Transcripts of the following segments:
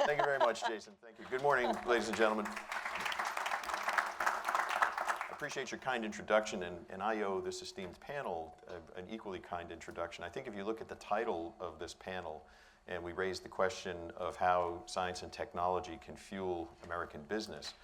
Thank you very much, Jason. Thank you. Good morning, ladies and gentlemen. I appreciate your kind introduction, and I owe this esteemed panel an equally kind introduction. I think if you look at the title of this panel, and we raised the question of how science and technology can fuel American business,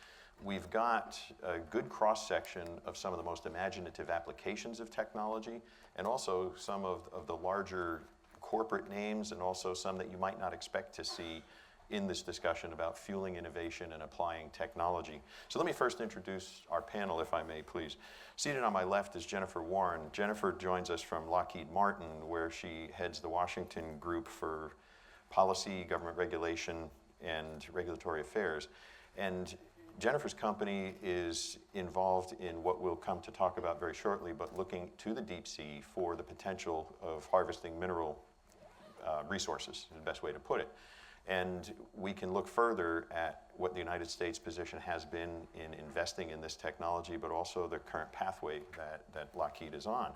we've got a good cross-section of some of the most imaginative applications of technology, and also some of the larger corporate names, and also some that you might not expect to see in this discussion about fueling innovation and applying technology. So let me first introduce our panel, if I may, please. Seated on my left is Jennifer Warren. Jennifer joins us from Lockheed Martin, where she heads the Washington group for policy, government regulation, and regulatory affairs. And Jennifer's company is involved in what we'll come to talk about very shortly, but looking to the deep sea for the potential of harvesting mineral resources, is the best way to put it. And we can look further at what the United States' position has been in investing in this technology, but also the current pathway that Lockheed is on.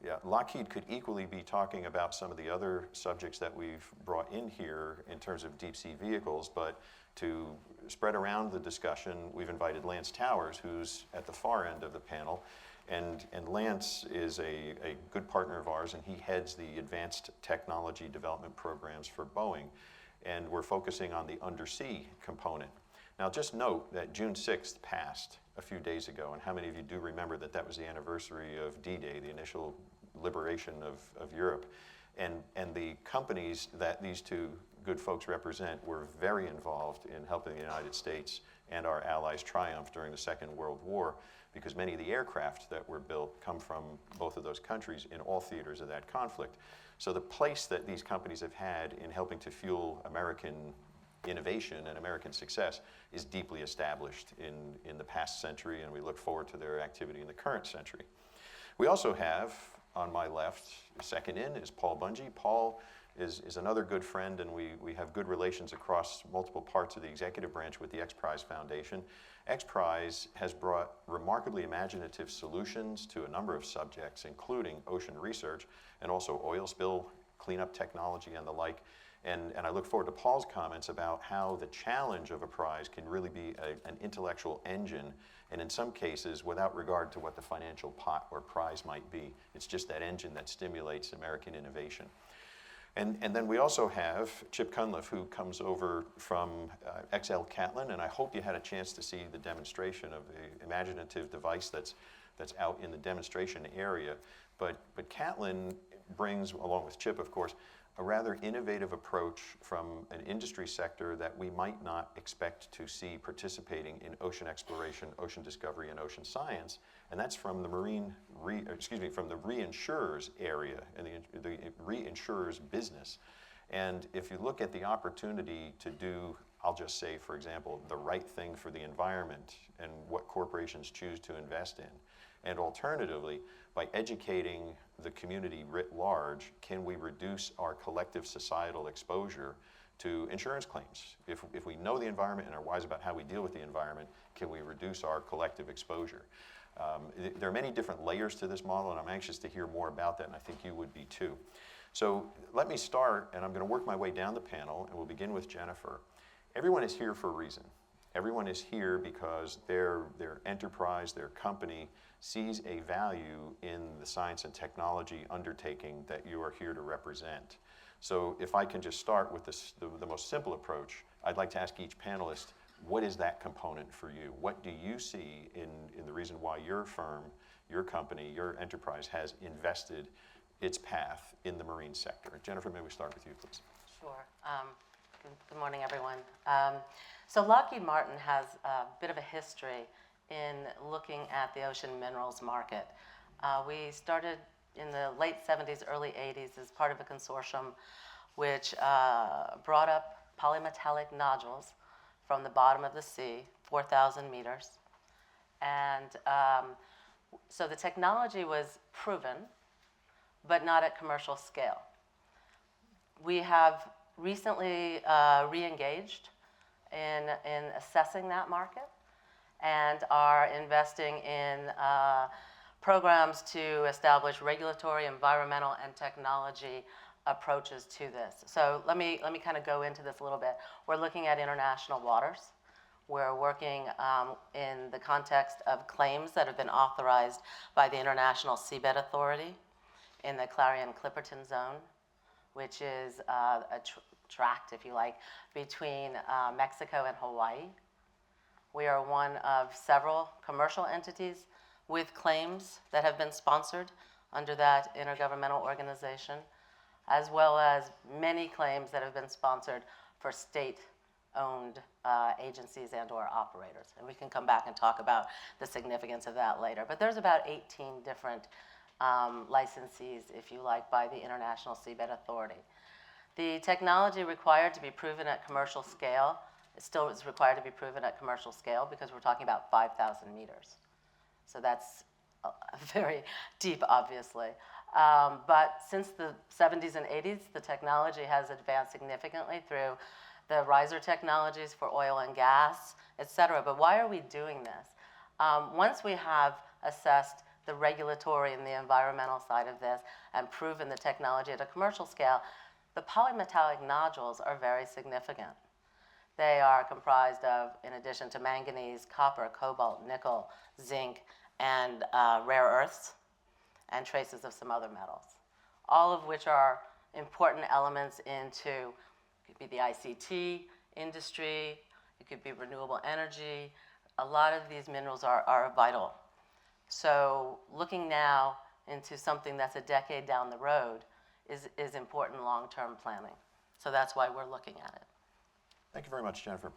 Yeah, Lockheed could equally be talking about some of the other subjects that we've brought in here in terms of deep sea vehicles, but to spread around the discussion, we've invited Lance Towers, who's at the far end of the panel. And Lance is a good partner of ours, and he heads the advanced technology development programs for Boeing. And we're focusing on the undersea component. Now, just note that June 6th passed a few days ago, and how many of you do remember that that was the anniversary of D-Day, the initial liberation of Europe? And the companies that these two good folks represent were very involved in helping the United States and our allies triumph during the Second World War, because many of the aircraft that were built come from both of those countries in all theaters of that conflict. So the place that these companies have had in helping to fuel American innovation and American success is deeply established in the past century, and we look forward to their activity in the current century. We also have, on my left, second in, is Paul Bungie. Paul is another good friend, and we have good relations across multiple parts of the executive branch with the X Prize Foundation. X Prize has brought remarkably imaginative solutions to a number of subjects, including ocean research and also oil spill cleanup technology and the like. And I look forward to Paul's comments about how the challenge of a prize can really be an intellectual engine, and in some cases, without regard to what the financial pot or prize might be, it's just that engine that stimulates American innovation. And then we also have Chip Cunliffe, who comes over from XL Catlin, and I hope you had a chance to see the demonstration of the imaginative device that's out in the demonstration area. But Catlin brings, along with Chip, of course, a rather innovative approach from an industry sector that we might not expect to see participating in ocean exploration, ocean discovery, and ocean science, and that's from the from the reinsurers area and the reinsurers business. And if you look at the opportunity to do, I'll just say, for example, the right thing for the environment and what corporations choose to invest in, and alternatively, by educating the community writ large, can we reduce our collective societal exposure to insurance claims? If we know the environment and are wise about how we deal with the environment, can we reduce our collective exposure? There are many different layers to this model, and I'm anxious to hear more about that, and I think you would be too. So let me start, and I'm going to work my way down the panel, and we'll begin with Jennifer. Everyone is here for a reason. Everyone is here because their enterprise, their company, sees a value in the science and technology undertaking that you are here to represent. So if I can just start with the most simple approach, I'd like to ask each panelist, what is that component for you? What do you see in the reason why your firm, your company, your enterprise has invested its path in the marine sector? Jennifer, may we start with you, please? Sure. Good morning, everyone. So Lockheed Martin has a bit of a history in looking at the ocean minerals market. We started in the late 70s, early 80s as part of a consortium which brought up polymetallic nodules from the bottom of the sea, 4,000 meters. And so the technology was proven, but not at commercial scale. We have recently re-engaged in assessing that market and are investing in programs to establish regulatory, environmental, and technology approaches to this. So let me kind of go into this a little bit. We're looking at international waters. We're working in the context of claims that have been authorized by the International Seabed Authority in the Clarion-Clipperton Zone, which is a tract, if you like, between Mexico and Hawaii. We are one of several commercial entities with claims that have been sponsored under that intergovernmental organization, as well as many claims that have been sponsored for state-owned agencies and/or operators. And we can come back and talk about the significance of that later. But there's about 18 different licensees, if you like, by the International Seabed Authority. The technology required to be proven at commercial scale still is required to be proven at commercial scale because we're talking about 5,000 meters. So that's very deep, obviously. But since the 70s and 80s, the technology has advanced significantly through the riser technologies for oil and gas, et cetera. But why are we doing this? Once we have assessed the regulatory and the environmental side of this and proven the technology at a commercial scale, the polymetallic nodules are very significant. They are comprised of, in addition to manganese, copper, cobalt, nickel, zinc, and rare earths, and traces of some other metals, all of which are important elements into, it could be the ICT industry, it could be renewable energy. A lot of these minerals are vital. So looking now into something that's a decade down the road is important long-term planning. So that's why we're looking at it. Thank you very much, Jennifer.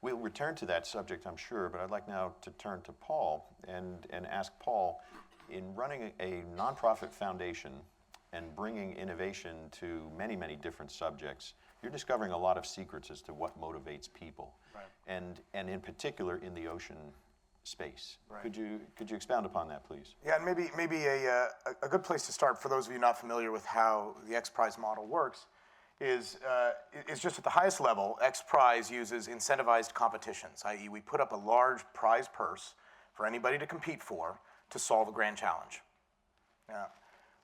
We'll return to that subject, I'm sure, but I'd like now to turn to Paul and ask Paul, in running a nonprofit foundation and bringing innovation to many, many different subjects, you're discovering a lot of secrets as to what motivates people, right. and in particular in the ocean space. Right. Could you expound upon that, please? Yeah, and maybe a good place to start for those of you not familiar with how the X Prize model works is just at the highest level. X Prize uses incentivized competitions, i.e. we put up a large prize purse for anybody to compete for to solve a grand challenge. Now,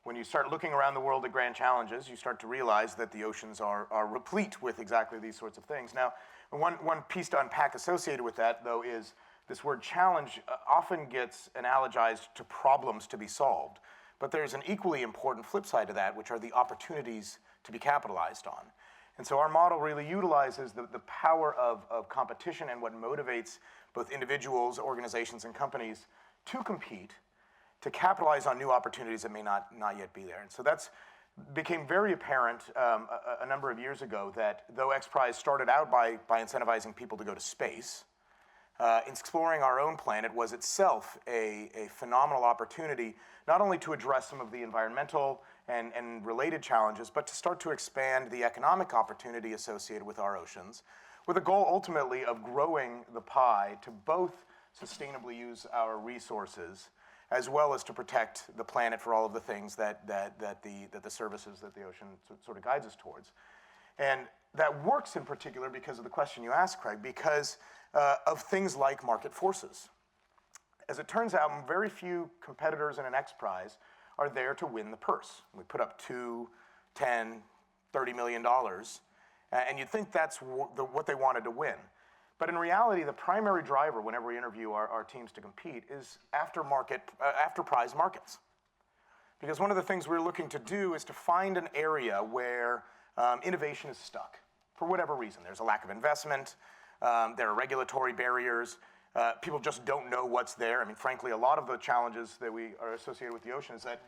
when you start looking around the world at grand challenges, you start to realize that the oceans are replete with exactly these sorts of things. Now, one piece to unpack associated with that, though, is this word challenge often gets analogized to problems to be solved. But there's an equally important flip side to that, which are the opportunities to be capitalized on. And so our model really utilizes the power of competition and what motivates both individuals, organizations, and companies to compete, to capitalize on new opportunities that may not yet be there. And so that's became very apparent a number of years ago that though X Prize started out by incentivizing people to go to space, exploring our own planet was itself a phenomenal opportunity, not only to address some of the environmental and related challenges, but to start to expand the economic opportunity associated with our oceans, with a goal ultimately of growing the pie to both sustainably use our resources, as well as to protect the planet for all of the things that the services that the ocean sort of guides us towards. And that works in particular because of the question you asked, Craig, because of things like market forces. As it turns out, very few competitors in an X Prize are there to win the purse. We put up $2, $10, $30 million, and you'd think that's what they wanted to win. But in reality, the primary driver whenever we interview our teams to compete is after prize markets. Because one of the things we're looking to do is to find an area where innovation is stuck, for whatever reason. There's a lack of investment, there are regulatory barriers, people just don't know what's there. I mean, frankly, a lot of the challenges that we are associated with the ocean is that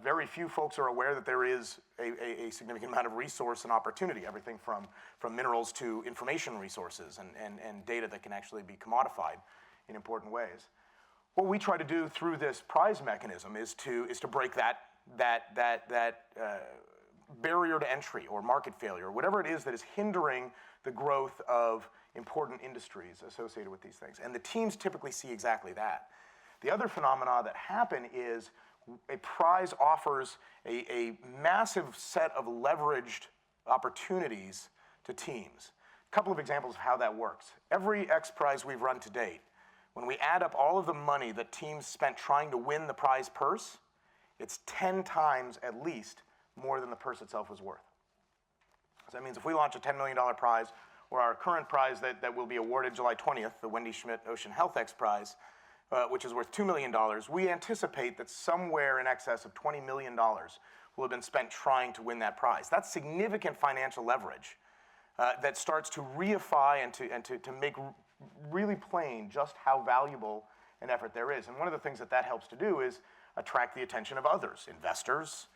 very few folks are aware that there is a significant amount of resource and opportunity, everything from minerals to information resources and data that can actually be commodified in important ways. What we try to do through this prize mechanism is to break that barrier to entry or market failure, whatever it is that is hindering the growth of important industries associated with these things. And the teams typically see exactly that. The other phenomena that happen is a prize offers a massive set of leveraged opportunities to teams. A couple of examples of how that works. Every X Prize we've run to date, when we add up all of the money that teams spent trying to win the prize purse, it's 10 times at least more than the purse itself was worth. So that means if we launch a $10 million prize, or our current prize that will be awarded July 20th, the Wendy Schmidt Ocean Health X Prize, which is worth $2 million, we anticipate that somewhere in excess of $20 million will have been spent trying to win that prize. That's significant financial leverage that starts to reify and to make really plain just how valuable an effort there is. And one of the things that helps to do is attract the attention of others, investors,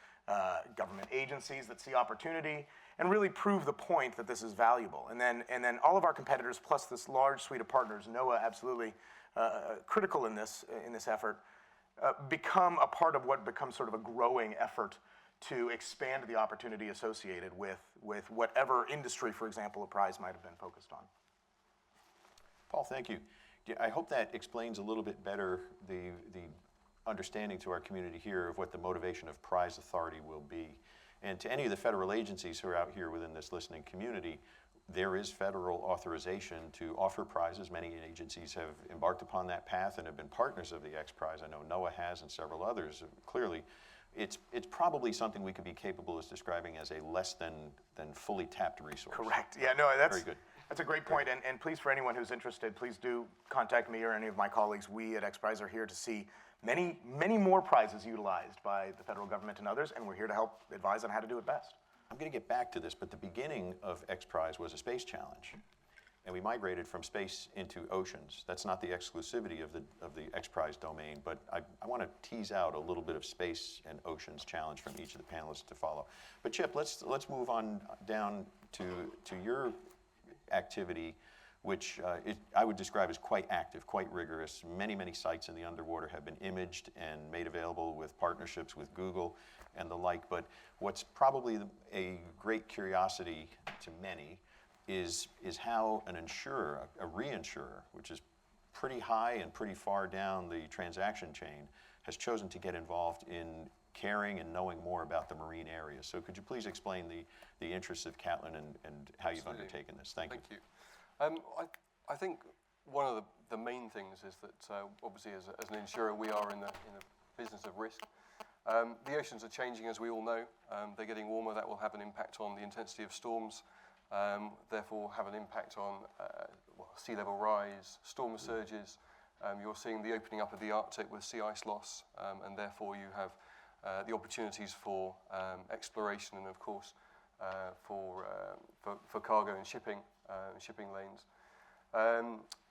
government agencies that see opportunity, and really prove the point that this is valuable. And then all of our competitors, plus this large suite of partners, NOAA absolutely critical in this effort, become a part of what becomes sort of a growing effort to expand the opportunity associated with whatever industry, for example, a prize might have been focused on. Paul, thank you. I hope that explains a little bit better the understanding to our community here of what the motivation of prize authority will be. And to any of the federal agencies who are out here within this listening community, there is federal authorization to offer prizes. Many agencies have embarked upon that path and have been partners of the X Prize. I know NOAA has and several others. Clearly, it's probably something we could be capable of describing as a less than fully tapped resource. Correct. Yeah, no, that's very good. That's a great point. And please, for anyone who's interested, please do contact me or any of my colleagues. We at X Prize are here to see many, many more prizes utilized by the federal government and others, and we're here to help advise on how to do it best. I'm going to get back to this, but the beginning of X Prize was a space challenge, and we migrated from space into oceans. That's not the exclusivity of the X Prize domain, but I want to tease out a little bit of space and oceans challenge from each of the panelists to follow. But Chip, let's move on down to your activity, which I would describe as quite active, quite rigorous. Many, many sites in the underwater have been imaged and made available with partnerships with Google and the like. But what's probably a great curiosity to many is how an insurer, a reinsurer, which is pretty high and pretty far down the transaction chain, has chosen to get involved in caring and knowing more about the marine area. So could you please explain the interests of Catlin and how you've undertaken this? Thank you. I think one of the main things is that obviously as an insurer we are in the business of risk. The oceans are changing, as we all know. They're getting warmer. That will have an impact on the intensity of storms, therefore have an impact on sea level rise, storm surges. You're seeing the opening up of the Arctic with sea ice loss, and therefore you have the opportunities for exploration and, of course, for cargo and shipping lanes.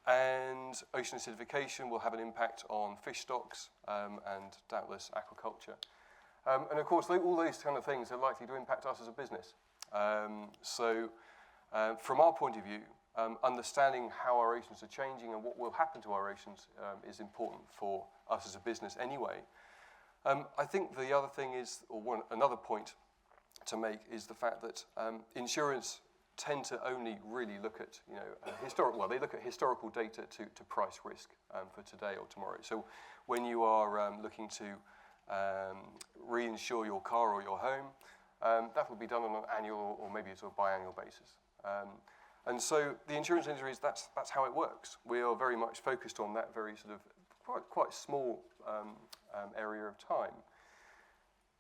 And ocean acidification will have an impact on fish stocks and doubtless aquaculture. And of course, all those kind of things are likely to impact us as a business. So from our point of view, understanding how our oceans are changing and what will happen to our oceans is important for us as a business anyway. I think the other thing is, another point to make is the fact that insurance tend to only really look at, they look at historical data to price risk for today or tomorrow. So when you are looking to reinsure your car or your home, that will be done on an annual or maybe a sort of biannual basis. And so the insurance industry is that's how it works. We are very much focused on that very sort of quite small area of time.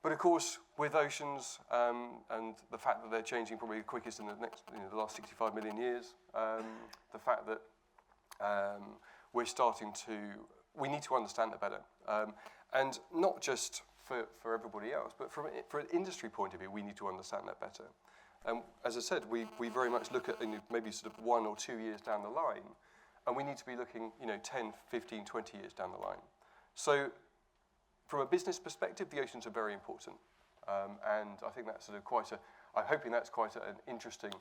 But of course, with oceans and the fact that they're changing probably the quickest in the last 65 million years, the fact that we need to understand that better. And not just for everybody else, but for an industry point of view, we need to understand that better. As I said, we very much look at maybe sort of 1 or 2 years down the line, and we need to be looking 10, 15, 20 years down the line. So from a business perspective, the oceans are very important. And I think that's sort of I'm hoping that's quite an interesting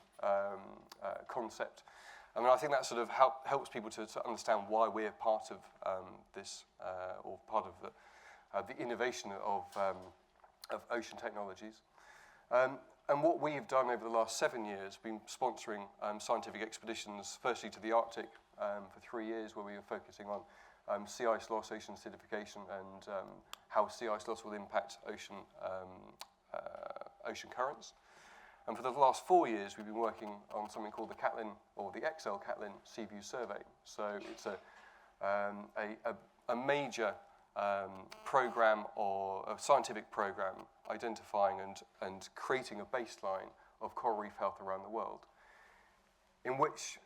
concept. I mean, I think that sort of helps people to understand why we're part of this, or part of the innovation of ocean technologies. And what we've done over the last 7 years, been sponsoring scientific expeditions, firstly to the Arctic for 3 years, where we were focusing on sea ice loss, ocean acidification, and how sea ice loss will impact ocean currents. And for the last 4 years, we've been working on something called the Catlin, or the XL Catlin Seaview Survey. So it's a major program or a scientific program identifying and creating a baseline of coral reef health around the world. In which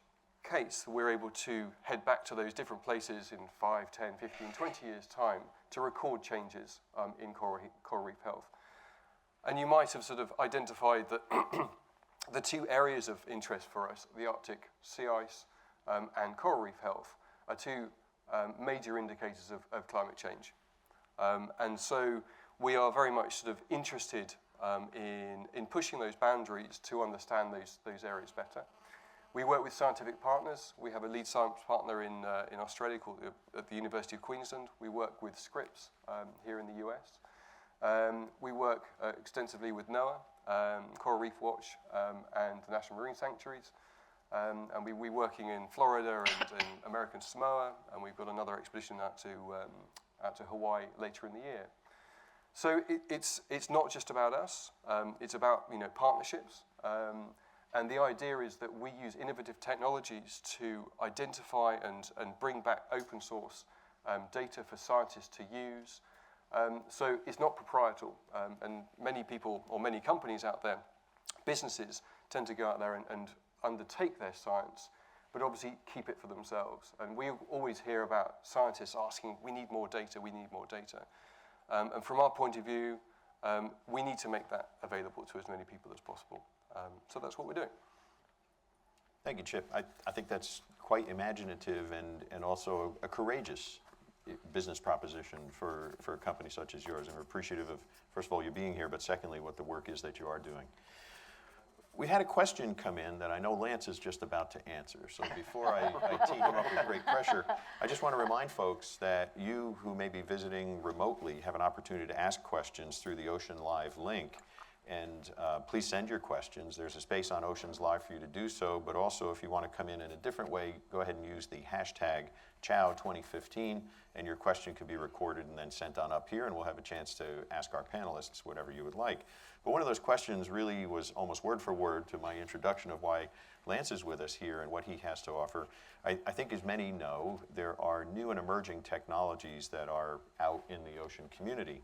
case, we're able to head back to those different places in 5, 10, 15, 20 years' time to record changes in coral reef health. And you might have sort of identified that the two areas of interest for us, the Arctic sea ice and coral reef health, are two major indicators of climate change. And so we are very much sort of interested in pushing those boundaries to understand those areas better. We work with scientific partners. We have a lead science partner in Australia called at the University of Queensland. We work with Scripps here in the US. We work extensively with NOAA, Coral Reef Watch, and the National Marine Sanctuaries. And we're working in Florida and in American Samoa, and we've got another expedition out to Hawaii later in the year. So it's not just about us. It's about partnerships. And the idea is that we use innovative technologies to identify and bring back open source data for scientists to use. So it's not proprietary. And many people or many companies out there, businesses, tend to go out there and undertake their science, but obviously keep it for themselves. And we always hear about scientists asking, we need more data, we need more data. And from our point of view, we need to make that available to as many people as possible. So that's what we're doing. Thank you, Chip. I think that's quite imaginative and also a courageous business proposition for a company such as yours. And we're appreciative of, first of all, you being here, but secondly, what the work is that you are doing. We had a question come in that I know Lance is just about to answer. So before I tee him up with great pressure, I just want to remind folks that you who may be visiting remotely have an opportunity to ask questions through the Ocean Live link. And please send your questions. There's a space on Oceans Live for you to do so, but also if you want to come in a different way, go ahead and use the hashtag CHOW 2015, and your question could be recorded and then sent on up here, and we'll have a chance to ask our panelists whatever you would like. But one of those questions really was almost word for word to my introduction of why Lance is with us here and what he has to offer. I think as many know, there are new and emerging technologies that are out in the ocean community.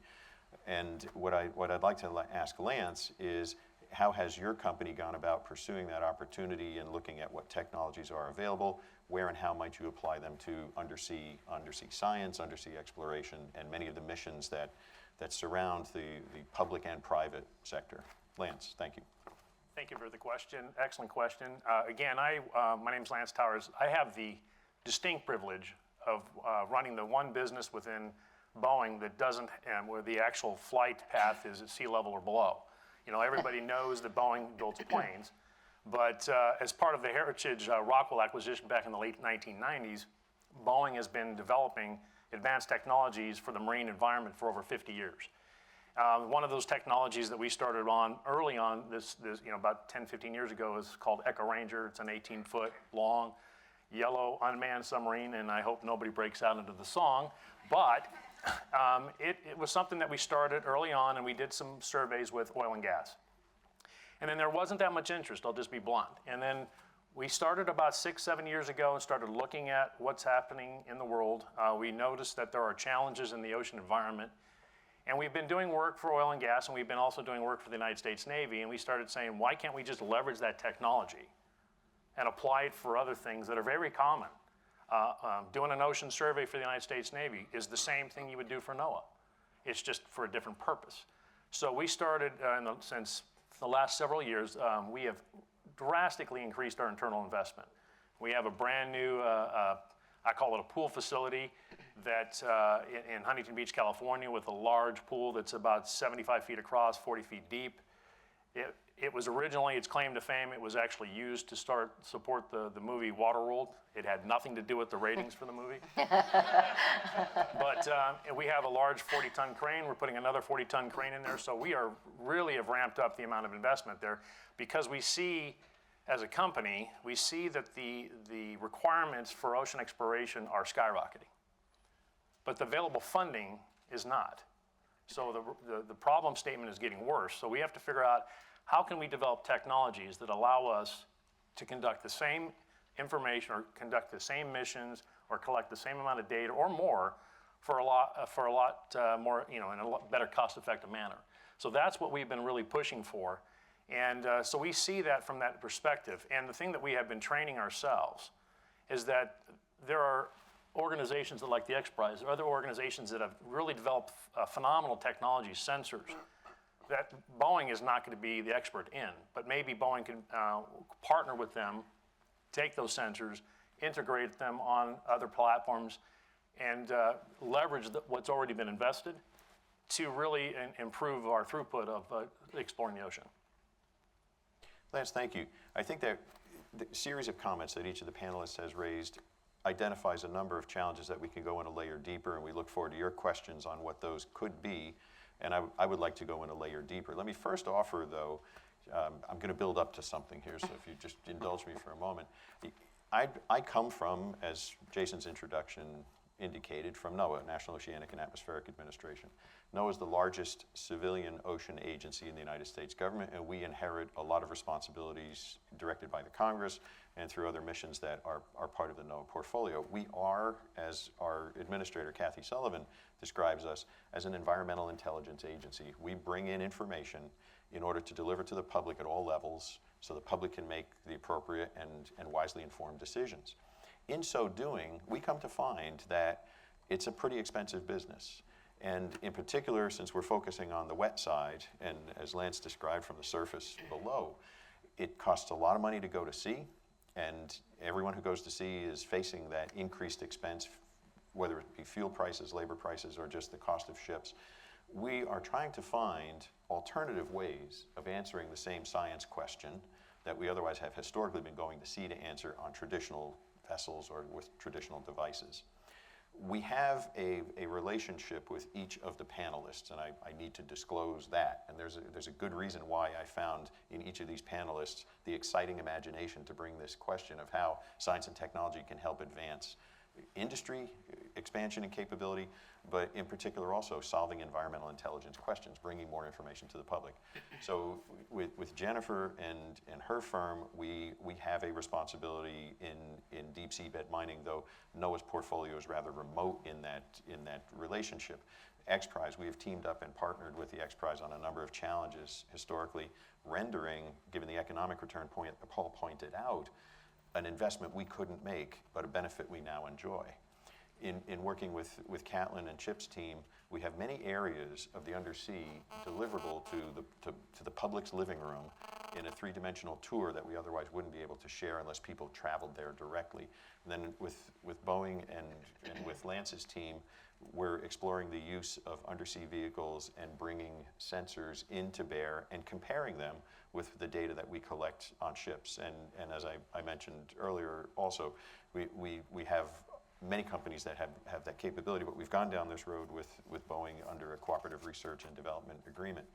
And what I'd like to ask Lance is, how has your company gone about pursuing that opportunity and looking at what technologies are available? Where and how might you apply them to undersea science, undersea exploration, and many of the missions that surround the public and private sector? Lance, thank you. Thank you for the question. Excellent question. Again, my name's Lance Towers. I have the distinct privilege of running the one business within Boeing that doesn't, where the actual flight path is at sea level or below. Everybody knows that Boeing builds planes, but as part of the Heritage Rockwell acquisition back in the late 1990s, Boeing has been developing advanced technologies for the marine environment for over 50 years. One of those technologies that we started on early on, about 10, 15 years ago, is called Echo Ranger. It's an 18-foot long, yellow unmanned submarine, and I hope nobody breaks out into the song, but it was something that we started early on, and we did some surveys with oil and gas. And then there wasn't that much interest, I'll just be blunt. And then we started about 6, 7 years ago and started looking at what's happening in the world. We noticed that there are challenges in the ocean environment. And we've been doing work for oil and gas, and we've been also doing work for the United States Navy, and we started saying, why can't we just leverage that technology and apply it for other things that are very common? Doing an ocean survey for the United States Navy is the same thing you would do for NOAA. It's just for a different purpose. So we started, since the last several years, we have drastically increased our internal investment. We have a brand new, I call it a pool facility that in Huntington Beach, California, with a large pool that's about 75 feet across, 40 feet deep. It was originally, its claim to fame, it was actually used to support the movie Waterworld. It had nothing to do with the ratings for the movie. But we have a large 40-ton crane. We're putting another 40-ton crane in there. So we really have ramped up the amount of investment there because we see, as a company, we see that the requirements for ocean exploration are skyrocketing. But the available funding is not. So the problem statement is getting worse. So we have to figure out, how can we develop technologies that allow us to conduct the same information or conduct the same missions or collect the same amount of data or more for a lot more, in a lot better cost-effective manner. So that's what we've been really pushing for. And so we see that from that perspective. And the thing that we have been training ourselves is that there are organizations that like the X Prize, or other organizations that have really developed phenomenal technology, sensors, that Boeing is not going to be the expert in, but maybe Boeing can partner with them, take those sensors, integrate them on other platforms, and leverage what's already been invested to really improve our throughput of exploring the ocean. Lance, thank you. I think that the series of comments that each of the panelists has raised identifies a number of challenges that we can go in a layer deeper, and we look forward to your questions on what those could be, and I would like to go in a layer deeper. Let me first offer, though, I'm going to build up to something here, so if you just indulge me for a moment. I come from, as Jason's introduction indicated, from NOAA, National Oceanic and Atmospheric Administration. NOAA is the largest civilian ocean agency in the United States government, and we inherit a lot of responsibilities directed by the Congress and through other missions that are part of the NOAA portfolio. We are, as our administrator, Kathy Sullivan, describes us, as an environmental intelligence agency. We bring in information in order to deliver to the public at all levels so the public can make the appropriate and wisely informed decisions. In so doing, we come to find that it's a pretty expensive business. And in particular, since we're focusing on the wet side, and as Lance described from the surface below, it costs a lot of money to go to sea, and everyone who goes to sea is facing that increased expense, whether it be fuel prices, labor prices, or just the cost of ships. We are trying to find alternative ways of answering the same science question that we otherwise have historically been going to sea to answer on traditional vessels or with traditional devices. We have a relationship with each of the panelists, and I need to disclose that. And there's a good reason why I found in each of these panelists the exciting imagination to bring this question of how science and technology can help advance industry expansion and capability, but in particular also solving environmental intelligence questions, bringing more information to the public. So with Jennifer and her firm, we have a responsibility in deep seabed mining, though NOAA's portfolio is rather remote in that relationship. X Prize, we have teamed up and partnered with the X Prize on a number of challenges historically, rendering, given the economic return point that Paul pointed out, an investment we couldn't make, but a benefit we now enjoy. In working with Catlin and Chip's team, we have many areas of the undersea deliverable to the public's living room in a three-dimensional tour that we otherwise wouldn't be able to share unless people traveled there directly. And then with Boeing and with Lance's team, we're exploring the use of undersea vehicles and bringing sensors into bear and comparing them with the data that we collect on ships. And as I mentioned earlier also, we have many companies that have that capability, but we've gone down this road with Boeing under a cooperative research and development agreement.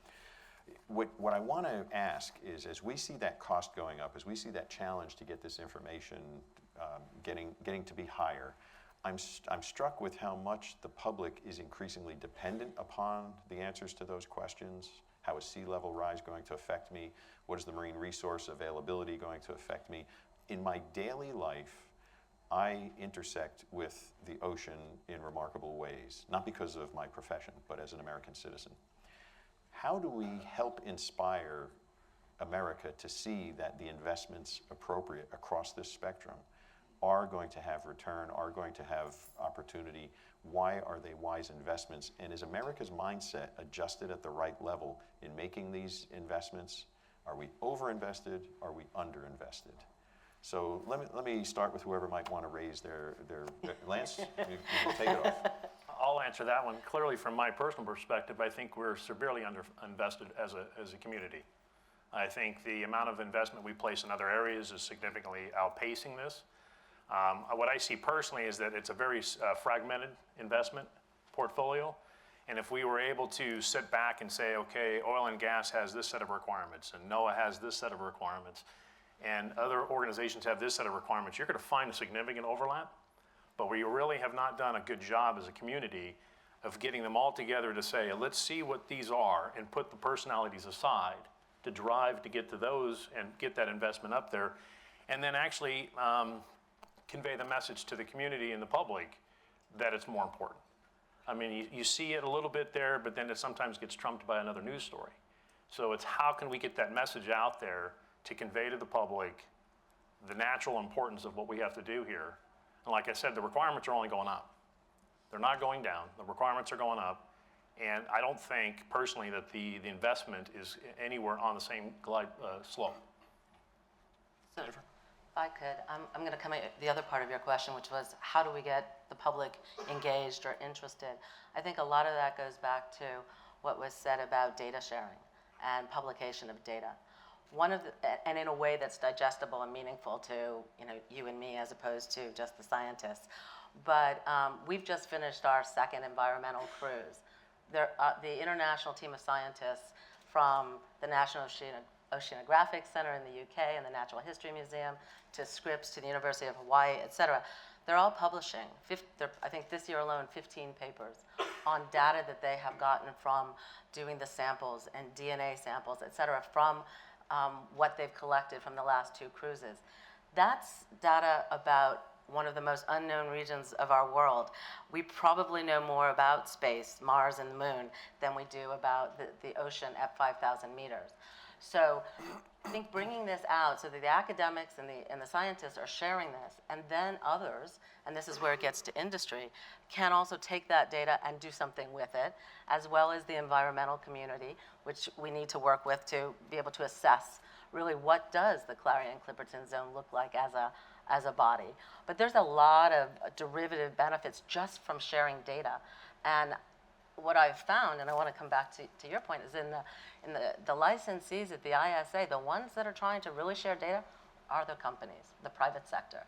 What I want to ask is, as we see that cost going up, as we see that challenge to get this information getting to be higher, I'm struck with how much the public is increasingly dependent upon the answers to those questions. How is sea level rise going to affect me? What is the marine resource availability going to affect me? In my daily life, I intersect with the ocean in remarkable ways, not because of my profession, but as an American citizen. How do we help inspire America to see that the investments appropriate across this spectrum are going to have return, are going to have opportunity? Why are they wise investments? And is America's mindset adjusted at the right level in making these investments? Are we overinvested? Are we underinvested? So let me start with whoever might want to raise their Lance, you take it off. I'll answer that one. Clearly, from my personal perspective, I think we're severely underinvested as a community. I think the amount of investment we place in other areas is significantly outpacing this. What I see personally is that it's a very fragmented investment portfolio. And if we were able to sit back and say, okay, oil and gas has this set of requirements, and NOAA has this set of requirements, and other organizations have this set of requirements, you're going to find a significant overlap. But we really have not done a good job as a community of getting them all together to say, let's see what these are and put the personalities aside to drive to get to those and get that investment up there, and then actually convey the message to the community and the public that it's more important. I mean, you see it a little bit there, but then it sometimes gets trumped by another news story. So it's how can we get that message out there to convey to the public the natural importance of what we have to do here. And like I said, the requirements are only going up. They're not going down. The requirements are going up. And I don't think personally that the investment is anywhere on the same slope. So if I could, I'm going to come at the other part of your question, which was how do we get the public engaged or interested? I think a lot of that goes back to what was said about data sharing and publication of data. And in a way that's digestible and meaningful to you and me as opposed to just the scientists. But we've just finished our second environmental cruise. The international team of scientists from the National Oceanographic Center in the UK and the Natural History Museum to Scripps to the University of Hawaii, et cetera, they're all publishing, I think this year alone, 15 papers on data that they have gotten from doing the samples and DNA samples, et cetera, from what they've collected from the last 2 cruises. That's data about one of the most unknown regions of our world. We probably know more about space, Mars and the moon, than we do about the ocean at 5,000 meters. So I think bringing this out so that the academics and the scientists are sharing this, and then others, and this is where it gets to industry, can also take that data and do something with it, as well as the environmental community, which we need to work with to be able to assess really what does the Clarion-Clipperton Zone look like as a body. But there's a lot of derivative benefits just from sharing data. And what I've found, and I want to come back to your point, is in the licensees at the ISA, the ones that are trying to really share data are the companies, the private sector.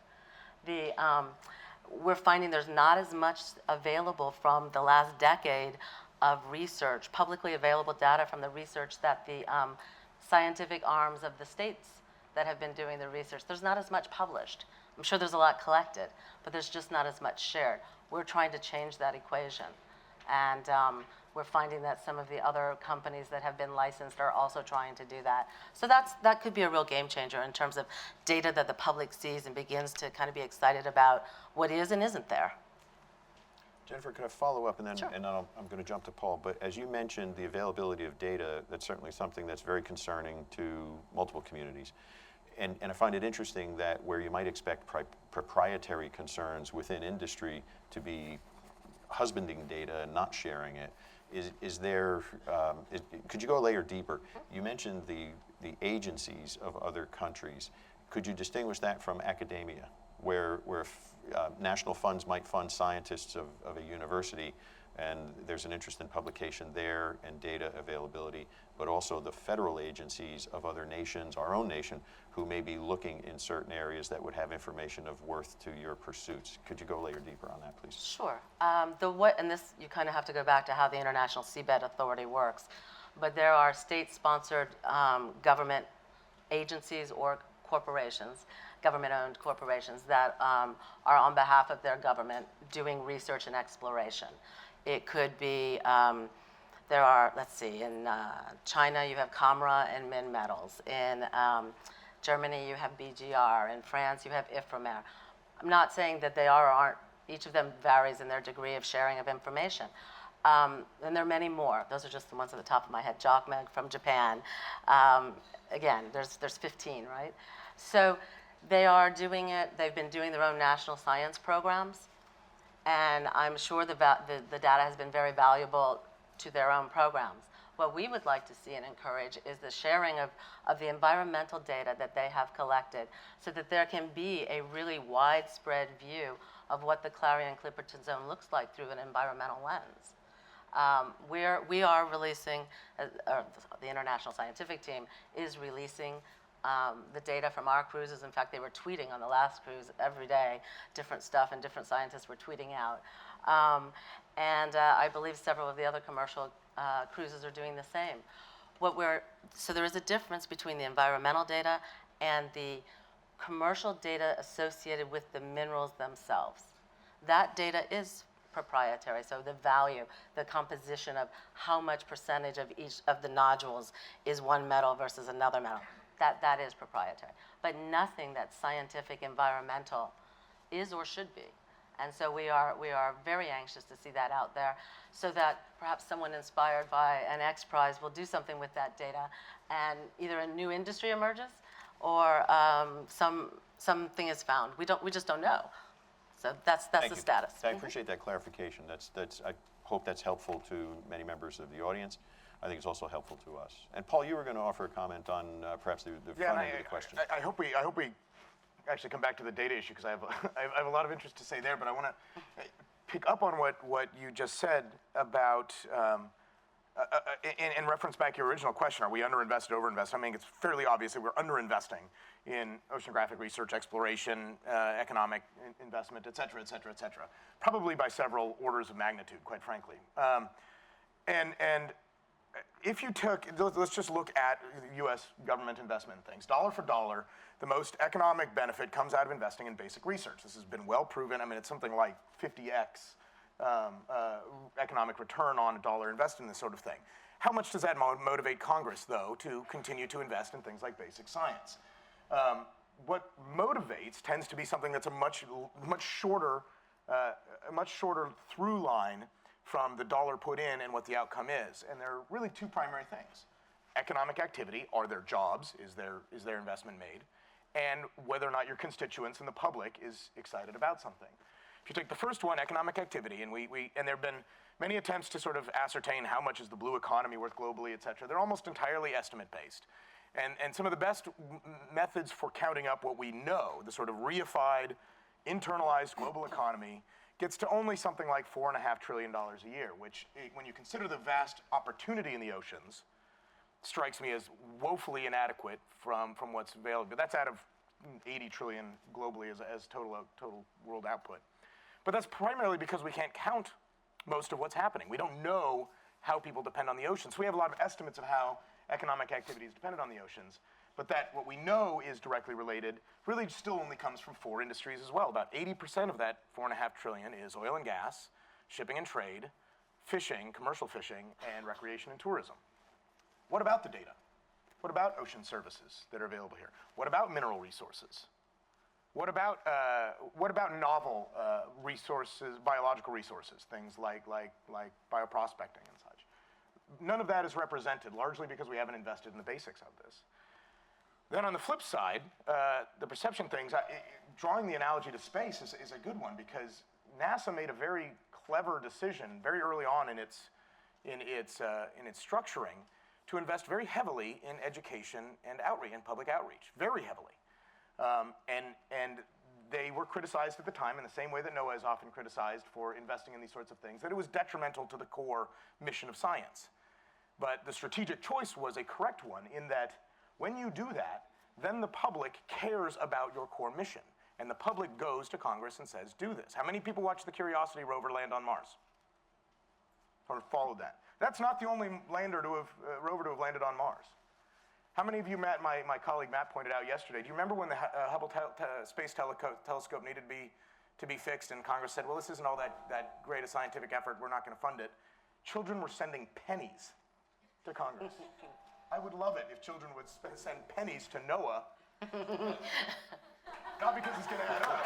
We're finding there's not as much available from the last decade of research, publicly available data from the research that the scientific arms of the states that have been doing the research. There's not as much published. I'm sure there's a lot collected, but there's just not as much shared. We're trying to change that equation. And we're finding that some of the other companies that have been licensed are also trying to do that. So that could be a real game changer in terms of data that the public sees and begins to kind of be excited about what is and isn't there. Jennifer, could I follow up, and then Sure. and then I'm going to jump to Paul. But as you mentioned, the availability of data, that's certainly something that's very concerning to multiple communities. And I find it interesting that where you might expect proprietary concerns within industry to be husbanding data and not sharing it, could you go a layer deeper? You mentioned the agencies of other countries. Could you distinguish that from academia, where national funds might fund scientists of a university, and there's an interest in publication there and data availability, but also the federal agencies of other nations, our own nation, who may be looking in certain areas that would have information of worth to your pursuits. Could you go a layer deeper on that, please? Sure. And this, you kind of have to go back to how the International Seabed Authority works. But there are state-sponsored government agencies or corporations, government-owned corporations that are on behalf of their government doing research and exploration. It could be, there are, let's see, in China you have CAMRA and Minmetals. In Germany you have BGR. In France you have IFRAMER. I'm not saying that they are or aren't, each of them varies in their degree of sharing of information. And there are many more. Those are just the ones at the top of my head. JOCMEG from Japan. Again, there's 15, right? So they are doing it, they've been doing their own national science programs, and I'm sure the data has been very valuable to their own programs. What we would like to see and encourage is the sharing of the environmental data that they have collected so that there can be a really widespread view of what the Clarion-Clipperton Zone looks like through an environmental lens. We are releasing, or the International Scientific Team is releasing the data from our cruises. In fact, they were tweeting on the last cruise every day, different stuff, and different scientists were tweeting out. I believe several of the other commercial cruises are doing the same. So there is a difference between the environmental data and the commercial data associated with the minerals themselves. That data is proprietary, so the value, the composition of how much percentage of each of the nodules is one metal versus another metal. That is proprietary. But nothing that's scientific, environmental is or should be. And so we are very anxious to see that out there so that perhaps someone inspired by an X Prize will do something with that data and either a new industry emerges or something is found. We just don't know. So that's Thank the you. status. I appreciate that clarification. I hope that's helpful to many members of the audience. I think it's also helpful to us. And Paul, you were going to offer a comment on perhaps the front end of the question. I hope we actually come back to the data issue because I have a lot of interest to say there, but I want to pick up on what you just said about, in reference back to your original question, are we underinvested, overinvested? I mean, it's fairly obvious that we're underinvesting in oceanographic research, exploration, economic investment, et cetera, et cetera, et cetera. Probably by several orders of magnitude, quite frankly. And if you took, let's just look at U.S. government investment in things. Dollar for dollar, the most economic benefit comes out of investing in basic research. This has been well proven. I mean, it's something like 50x economic return on a dollar invested in this sort of thing. How much does that motivate Congress, though, to continue to invest in things like basic science? What motivates tends to be something that's a much shorter through line from the dollar put in and what the outcome is. And there are really two primary things. Economic activity, are there jobs? Is there investment made? And whether or not your constituents and the public is excited about something. If you take the first one, economic activity, and and there have been many attempts to sort of ascertain how much is the blue economy worth globally, et cetera. They're almost entirely estimate-based. And some of the best methods for counting up what we know, the sort of reified, internalized global economy, gets to only something like $4.5 trillion a year, which, when you consider the vast opportunity in the oceans, strikes me as woefully inadequate from what's available. But that's out of 80 trillion globally as total world output. But that's primarily because we can't count most of what's happening. We don't know how people depend on the oceans. So we have a lot of estimates of how economic activity is dependent on the oceans. But that what we know is directly related really still only comes from 4 industries as well. About 80% of that $4.5 trillion is oil and gas, shipping and trade, fishing, commercial fishing, and recreation and tourism. What about the data? What about ocean services that are available here? What about mineral resources? What about novel resources, biological resources, things like bioprospecting and such? None of that is represented, largely because we haven't invested in the basics of this. Then on the flip side, the perception things, drawing the analogy to space is a good one because NASA made a very clever decision very early on in its structuring to invest very heavily in education and outreach and public outreach, very heavily. And they were criticized at the time in the same way that NOAA is often criticized for investing in these sorts of things, that it was detrimental to the core mission of science. But the strategic choice was a correct one in that when you do that, then the public cares about your core mission. And the public goes to Congress and says, do this. How many people watched the Curiosity rover land on Mars? Or followed that? That's not the only rover to have landed on Mars. How many of you, Matt, my colleague Matt pointed out yesterday, do you remember when the Hubble Space Telescope needed to be fixed and Congress said, well, this isn't all that great a scientific effort, we're not going to fund it. Children were sending pennies to Congress. I would love it if children would send pennies to NOAA. Not because it's going to add up.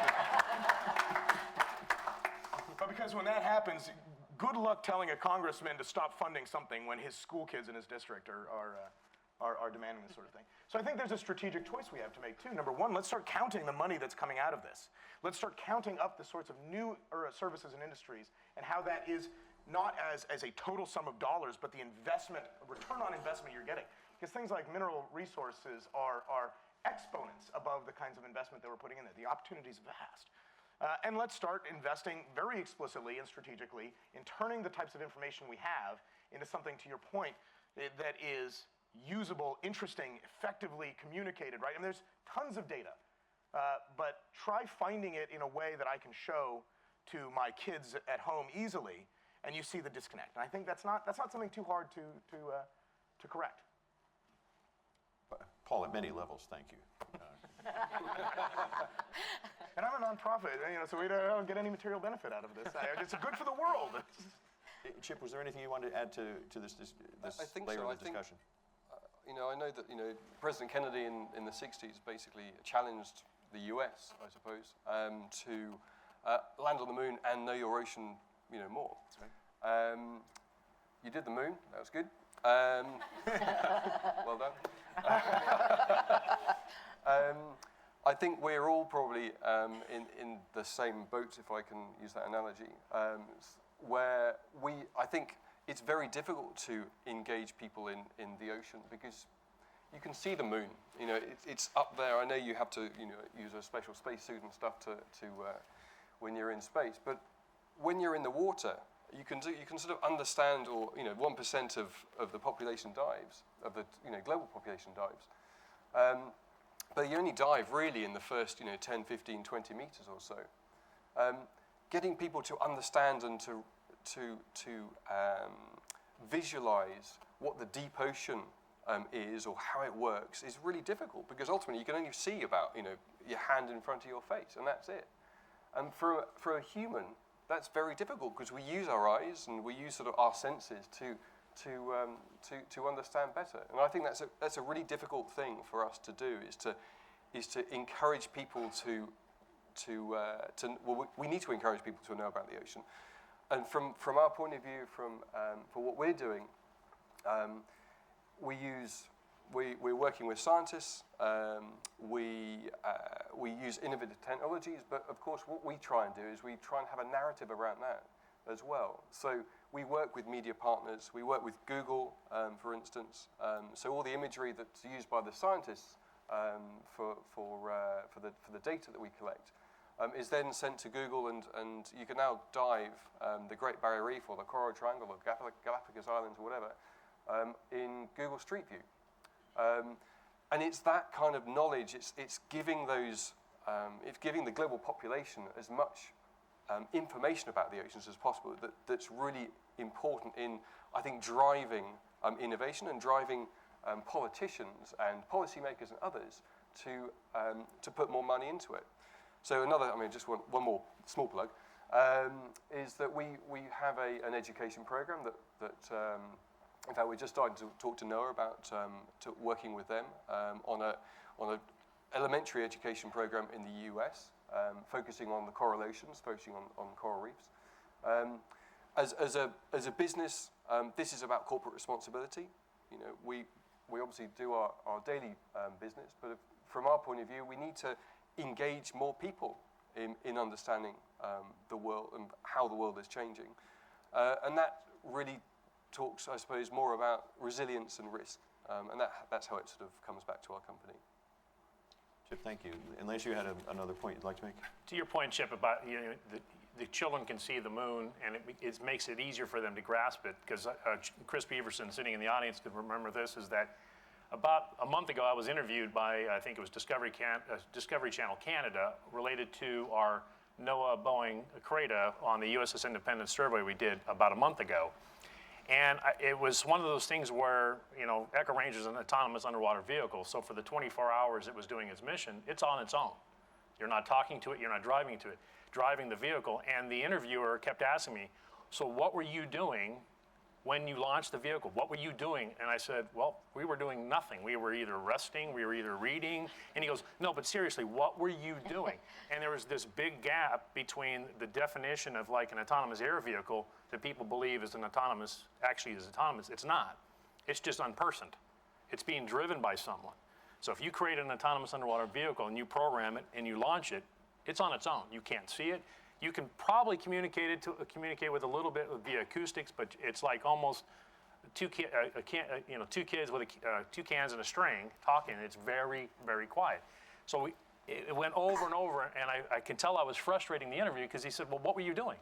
But because when that happens, good luck telling a congressman to stop funding something when his school kids in his district are demanding this sort of thing. So I think there's a strategic choice we have to make too. Number one, let's start counting the money that's coming out of this. Let's start counting up the sorts of new services and industries and how that is not as a total sum of dollars, but the return on investment you're getting. Because things like mineral resources are exponents above the kinds of investment that we're putting in there. The opportunity is vast. And let's start investing very explicitly and strategically in turning the types of information we have into something, to your point, that is usable, interesting, effectively communicated, right? I mean, there's tons of data, but try finding it in a way that I can show to my kids at home easily, and you see the disconnect. And I think that's not something too hard to correct. Paul, at many levels, thank you. And I'm a nonprofit, so we don't get any material benefit out of this. It's good for the world. Chip, was there anything you wanted to add to this I think layer so. of the discussion? I know that President Kennedy in the 60s basically challenged the US, I suppose, to land on the moon and know your ocean, more. That's right. You did the moon. That was good. Well done. I think we're all probably in the same boat, if I can use that analogy, where I think it's very difficult to engage people in the ocean because you can see the moon. It's up there. I know you have to use a special spacesuit and stuff to when you're in space, but when you're in the water, you can sort of understand, or 1% of the population dives, of the global population dives, but you only dive really in the first 10, 15, 20 meters or so. Getting people to understand and to visualize what the deep ocean is, or how it works, is really difficult because ultimately you can only see about your hand in front of your face, and that's it. And for a human, that's very difficult because we use our eyes and we use sort of our senses to understand better. And I think that's a really difficult thing for us to do, is to encourage people we need to encourage people to know about the ocean. And from our point of view, for what we're doing, we're working with scientists. We use innovative technologies, but of course, what we try and do is we try and have a narrative around that as well. So we work with media partners. We work with Google, for instance. So all the imagery that's used by the scientists for the data that we collect is then sent to Google, and you can now dive the Great Barrier Reef or the Coral Triangle or Galapagos Islands or whatever in Google Street View. And it's that kind of knowledge. It's giving the global population as much information about the oceans as possible. That's really important in, I think, driving innovation and driving politicians and policymakers and others to put more money into it. So just one more small plug, is that we have an education program that in fact, we just started to talk to NOAA about working with them on a elementary education program in the US, focusing on the coral oceans, focusing on coral reefs. As a business, this is about corporate responsibility. We obviously do our daily business, but from our point of view, we need to engage more people in understanding the world and how the world is changing, and that really talks, I suppose, more about resilience and risk, and that's how it sort of comes back to our company. Chip, thank you. Unless you had another point you'd like to make? To your point, Chip, about the children can see the moon, and it makes it easier for them to grasp it, because Chris Beaverson, sitting in the audience, could remember this, is that about a month ago I was interviewed by, I think it was Discovery Channel Canada, related to our NOAA Boeing CRADA on the USS Independence survey we did about a month ago. And it was one of those things where, Echo Ranger is an autonomous underwater vehicle, so for the 24 hours it was doing its mission, it's on its own. You're not talking to it, you're not driving to it, driving the vehicle. And the interviewer kept asking me, so what were you doing when you launched the vehicle? What were you doing? And I said, well, we were doing nothing. We were either resting, we were either reading. And he goes, no, but seriously, what were you doing? And there was this big gap between the definition of like an autonomous air vehicle that people believe is actually is autonomous. It's not. It's just unpersoned. It's being driven by someone. So if you create an autonomous underwater vehicle and you program it and you launch it, it's on its own. You can't see it. You can probably communicate with a little bit via acoustics, but it's like almost two kids with two cans and a string talking. It's very, very quiet. So it went over and over, and I can tell I was frustrating the interview because he said, well, what were you doing?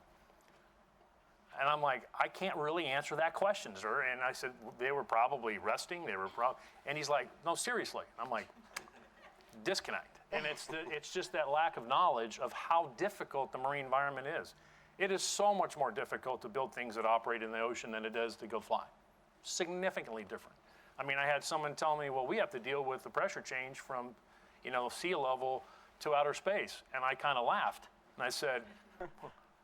And I'm like, I can't really answer that question, sir. And I said, they were probably resting. And he's like, no, seriously. And I'm like, disconnect. And it's just that lack of knowledge of how difficult the marine environment is. It is so much more difficult to build things that operate in the ocean than it is to go fly. Significantly different. I mean, I had someone tell me, well, we have to deal with the pressure change from, sea level to outer space. And I kind of laughed. And I said,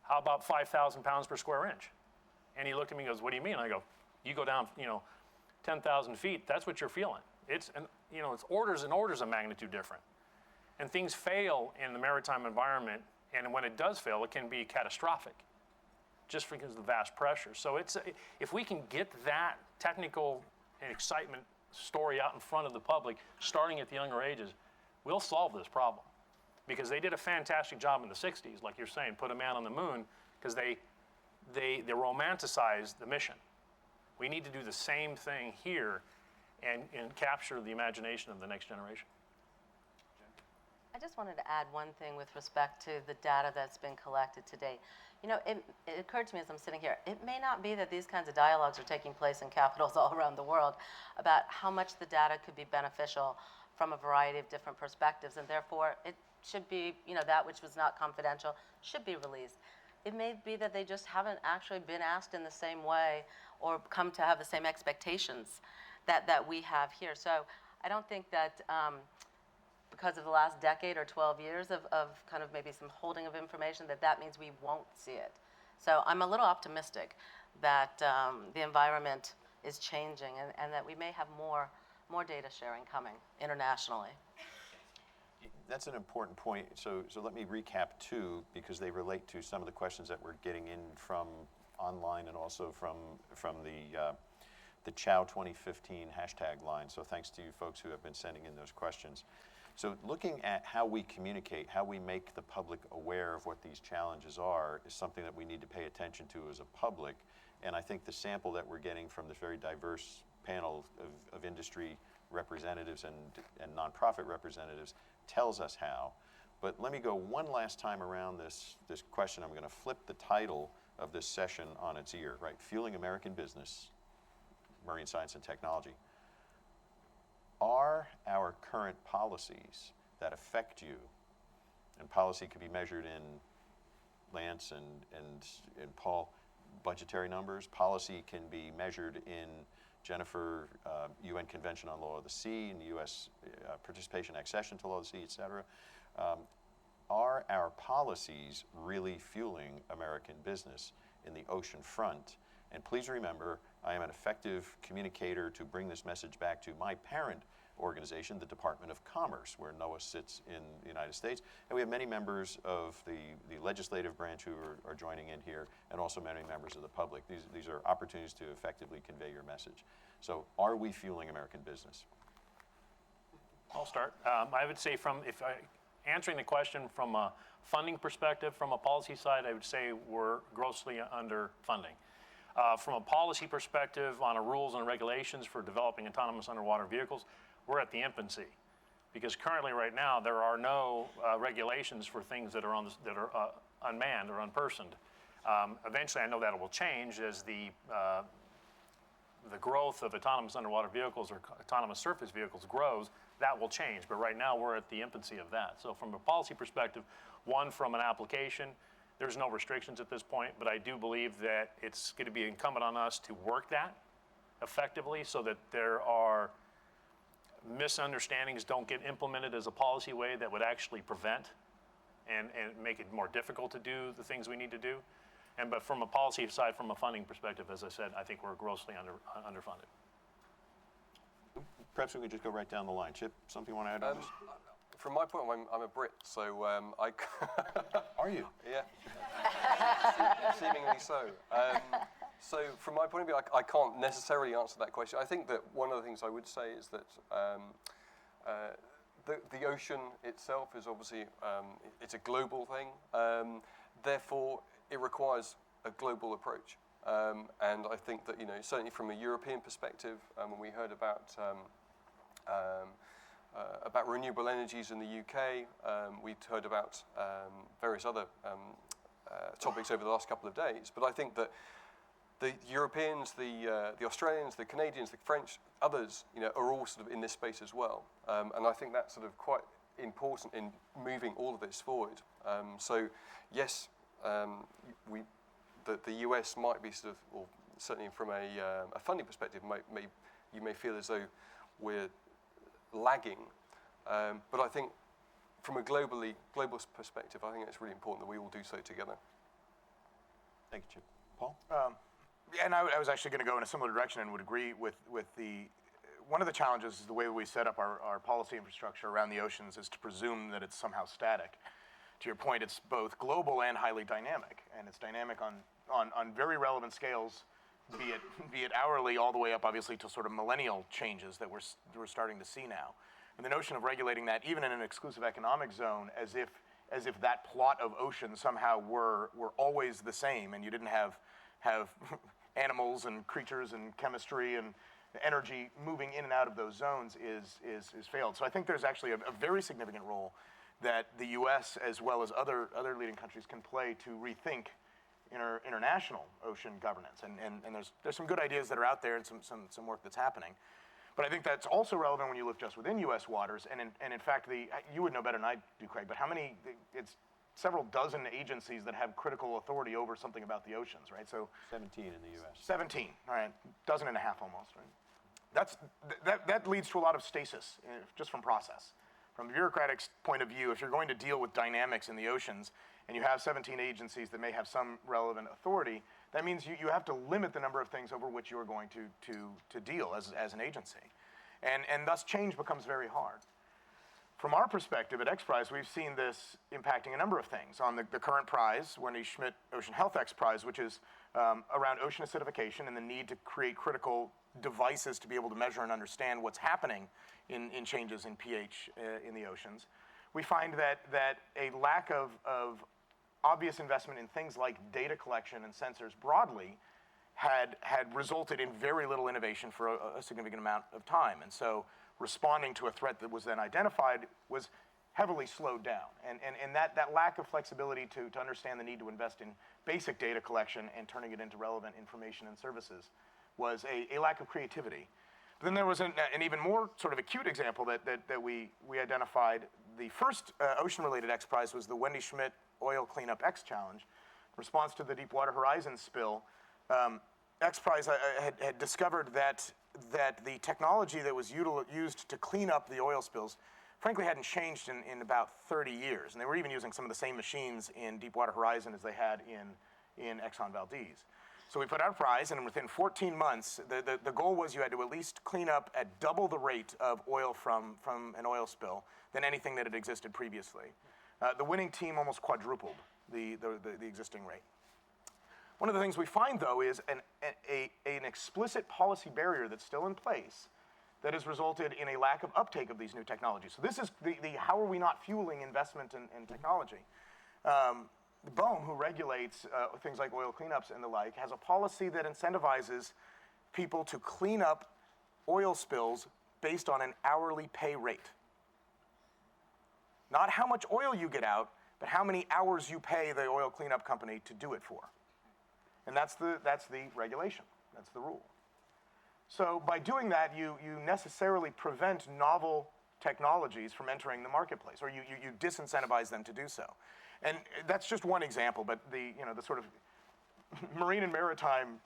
how about 5,000 pounds per square inch? And he looked at me and goes, what do you mean? And I go, you go down, 10,000 feet, that's what you're feeling. It's orders and orders of magnitude different. And things fail in the maritime environment And when it does fail, it can be catastrophic, just because of the vast pressure. So if we can get that technical and excitement story out in front of the public, starting at the younger ages, we'll solve this problem. Because they did a fantastic job in the 60s, like you're saying, put a man on the moon, because they romanticized the mission. We need to do the same thing here and capture the imagination of the next generation. I just wanted to add one thing with respect to the data that's been collected to date. You know, it occurred to me as I'm sitting here, it may not be that these kinds of dialogues are taking place in capitals all around the world about how much the data could be beneficial from a variety of different perspectives, and therefore it should be, you know, that which was not confidential should be released. It may be that they just haven't actually been asked in the same way or come to have the same expectations that we have here. So I don't think that because of the last decade or 12 years of kind of maybe some holding of information, that means we won't see it. So I'm a little optimistic that the environment is changing and that we may have more data sharing coming internationally. That's an important point. So let me recap two, because they relate to some of the questions that we're getting in from online and also from the CHOW 2015 hashtag line. So thanks to you folks who have been sending in those questions. So looking at how we communicate, how we make the public aware of what these challenges are, is something that we need to pay attention to as a public. And I think the sample that we're getting from this very diverse panel of industry representatives and nonprofit representatives tells us how. But let me go one last time around this question. I'm going to flip the title of this session on its ear, right? Fueling American Business, Marine Science and Technology. Are our current policies that affect you, and policy can be measured in Lance and Paul, budgetary numbers. Policy can be measured in Jennifer, UN Convention on Law of the Sea, and the U.S. Participation accession to Law of the Sea, et cetera. Are our policies really fueling American business in the ocean front? And please remember, I am an effective communicator to bring this message back to my parent organization, the Department of Commerce, where NOAA sits in the United States. And we have many members of the legislative branch who are joining in here, and also many members of the public. These are opportunities to effectively convey your message. So are we fueling American business? I'll start. I would say answering the question from a funding perspective, from a policy side, I would say we're grossly underfunding. From a policy perspective on rules and regulations for developing autonomous underwater vehicles, we're at the infancy, because currently right now there are no regulations for things that are unmanned or unpersoned. Eventually, I know that will change as the growth of autonomous underwater vehicles or autonomous surface vehicles grows. That will change, but right now we're at the infancy of that. So from a policy perspective, from an application, there's no restrictions at this point, but I do believe that it's going to be incumbent on us to work that effectively so that there are misunderstandings don't get implemented as a policy way that would actually prevent and make it more difficult to do the things we need to do. But from a policy side, from a funding perspective, as I said, I think we're grossly underfunded. Perhaps we could just go right down the line. Chip, something you want to add on this? From my point, I'm a Brit, so I. Are you? Yeah. Seemingly so. So from my point of view, I can't necessarily answer that question. I think that one of the things I would say is that the ocean itself is obviously it's a global thing. Therefore, it requires a global approach. And I think that, certainly from a European perspective, when we heard about renewable energies in the UK, we've heard about various other topics over the last couple of days. But I think that the Europeans, the Australians, the Canadians, the French, others, are all sort of in this space as well. And I think that's sort of quite important in moving all of this forward. So yes, the US might be sort of, or certainly from a funding perspective, you may feel as though we're lagging. But I think from a global perspective, I think it's really important that we all do so together. Thank you, Chip. Paul? Yeah, and I was actually going to go in a similar direction and would agree with one of the challenges is the way we set up our policy infrastructure around the oceans is to presume that it's somehow static. to your point, it's both global and highly dynamic, and it's dynamic on very relevant scales, be it hourly all the way up, obviously, to sort of millennial changes that we're starting to see now. And the notion of regulating that, even in an exclusive economic zone, as if that plot of ocean somehow were always the same, and you didn't have animals and creatures and chemistry and energy moving in and out of those zones is failed. So I think there's actually a very significant role that the U.S. as well as other leading countries can play to rethink international ocean governance. And there's some good ideas that are out there and some work that's happening. But I think that's also relevant when you look just within U.S. waters. And in fact, you would know better than I do, Craig, but it's several dozen agencies that have critical authority over something about the oceans, right? So 17 in the U.S. 17, all right, dozen and a half almost, right? That leads to a lot of stasis, just from process. From a bureaucratic point of view, if you're going to deal with dynamics in the oceans and you have 17 agencies that may have some relevant authority, that means you have to limit the number of things over which you're going to deal as an agency. And thus change becomes very hard. From our perspective at X Prize, we've seen this impacting a number of things. On the current prize, Wendy Schmidt Ocean Health X Prize, which is around ocean acidification and the need to create critical devices to be able to measure and understand what's happening in changes in pH in the oceans. We find that a lack of obvious investment in things like data collection and sensors broadly had resulted in very little innovation for a significant amount of time. And so responding to a threat that was then identified was heavily slowed down. And that lack of flexibility to understand the need to invest in basic data collection and turning it into relevant information and services was a lack of creativity. But then there was an even more sort of acute example that we identified. The first ocean-related X Prize was the Wendy Schmidt Oil Cleanup X Challenge. In response to the Deepwater Horizon spill, X Prize had discovered that the technology that was used to clean up the oil spills, frankly, hadn't changed in about 30 years. And they were even using some of the same machines in Deepwater Horizon as they had in Exxon Valdez. So we put out a prize, and within 14 months, the goal was you had to at least clean up at double the rate of oil from an oil spill than anything that had existed previously. The winning team almost quadrupled the existing rate. One of the things we find, though, is an explicit policy barrier that's still in place that has resulted in a lack of uptake of these new technologies. So this is the how are we not fueling investment in technology? BOEM, who regulates things like oil cleanups and the like, has a policy that incentivizes people to clean up oil spills based on an hourly pay rate. Not how much oil you get out, but how many hours you pay the oil cleanup company to do it for. And that's the regulation. That's the rule. So by doing that, you necessarily prevent novel technologies from entering the marketplace, or you disincentivize them to do so. And that's just one example, but the sort of marine and maritime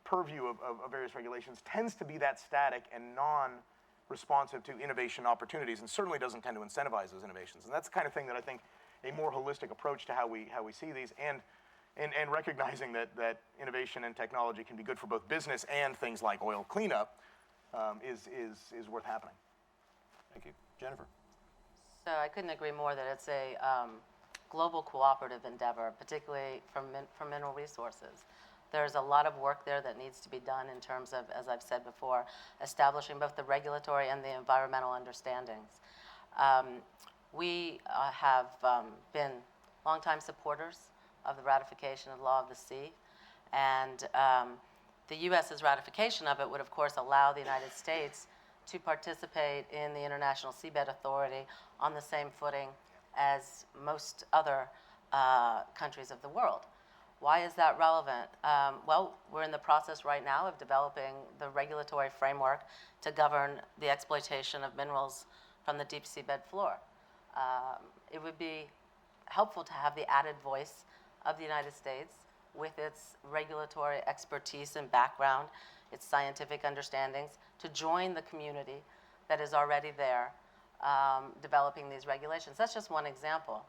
purview of various regulations tends to be that static and non-responsive to innovation opportunities, and certainly doesn't tend to incentivize those innovations. And that's the kind of thing that I think a more holistic approach to how we see these, and recognizing that innovation and technology can be good for both business and things like oil cleanup is worth happening. Thank you. Jennifer. So I couldn't agree more that it's a global cooperative endeavor, particularly from mineral resources. There's a lot of work there that needs to be done in terms of, as I've said before, establishing both the regulatory and the environmental understandings. We have been longtime supporters of the ratification of the Law of the Sea, and the U.S.'s ratification of it would, of course, allow the United States to participate in the International Seabed Authority on the same footing as most other countries of the world. Why is that relevant? Well, we're in the process right now of developing the regulatory framework to govern the exploitation of minerals from the deep seabed floor. It would be helpful to have the added voice of the United States with its regulatory expertise and background, its scientific understandings, to join the community that is already there developing these regulations. That's just one example.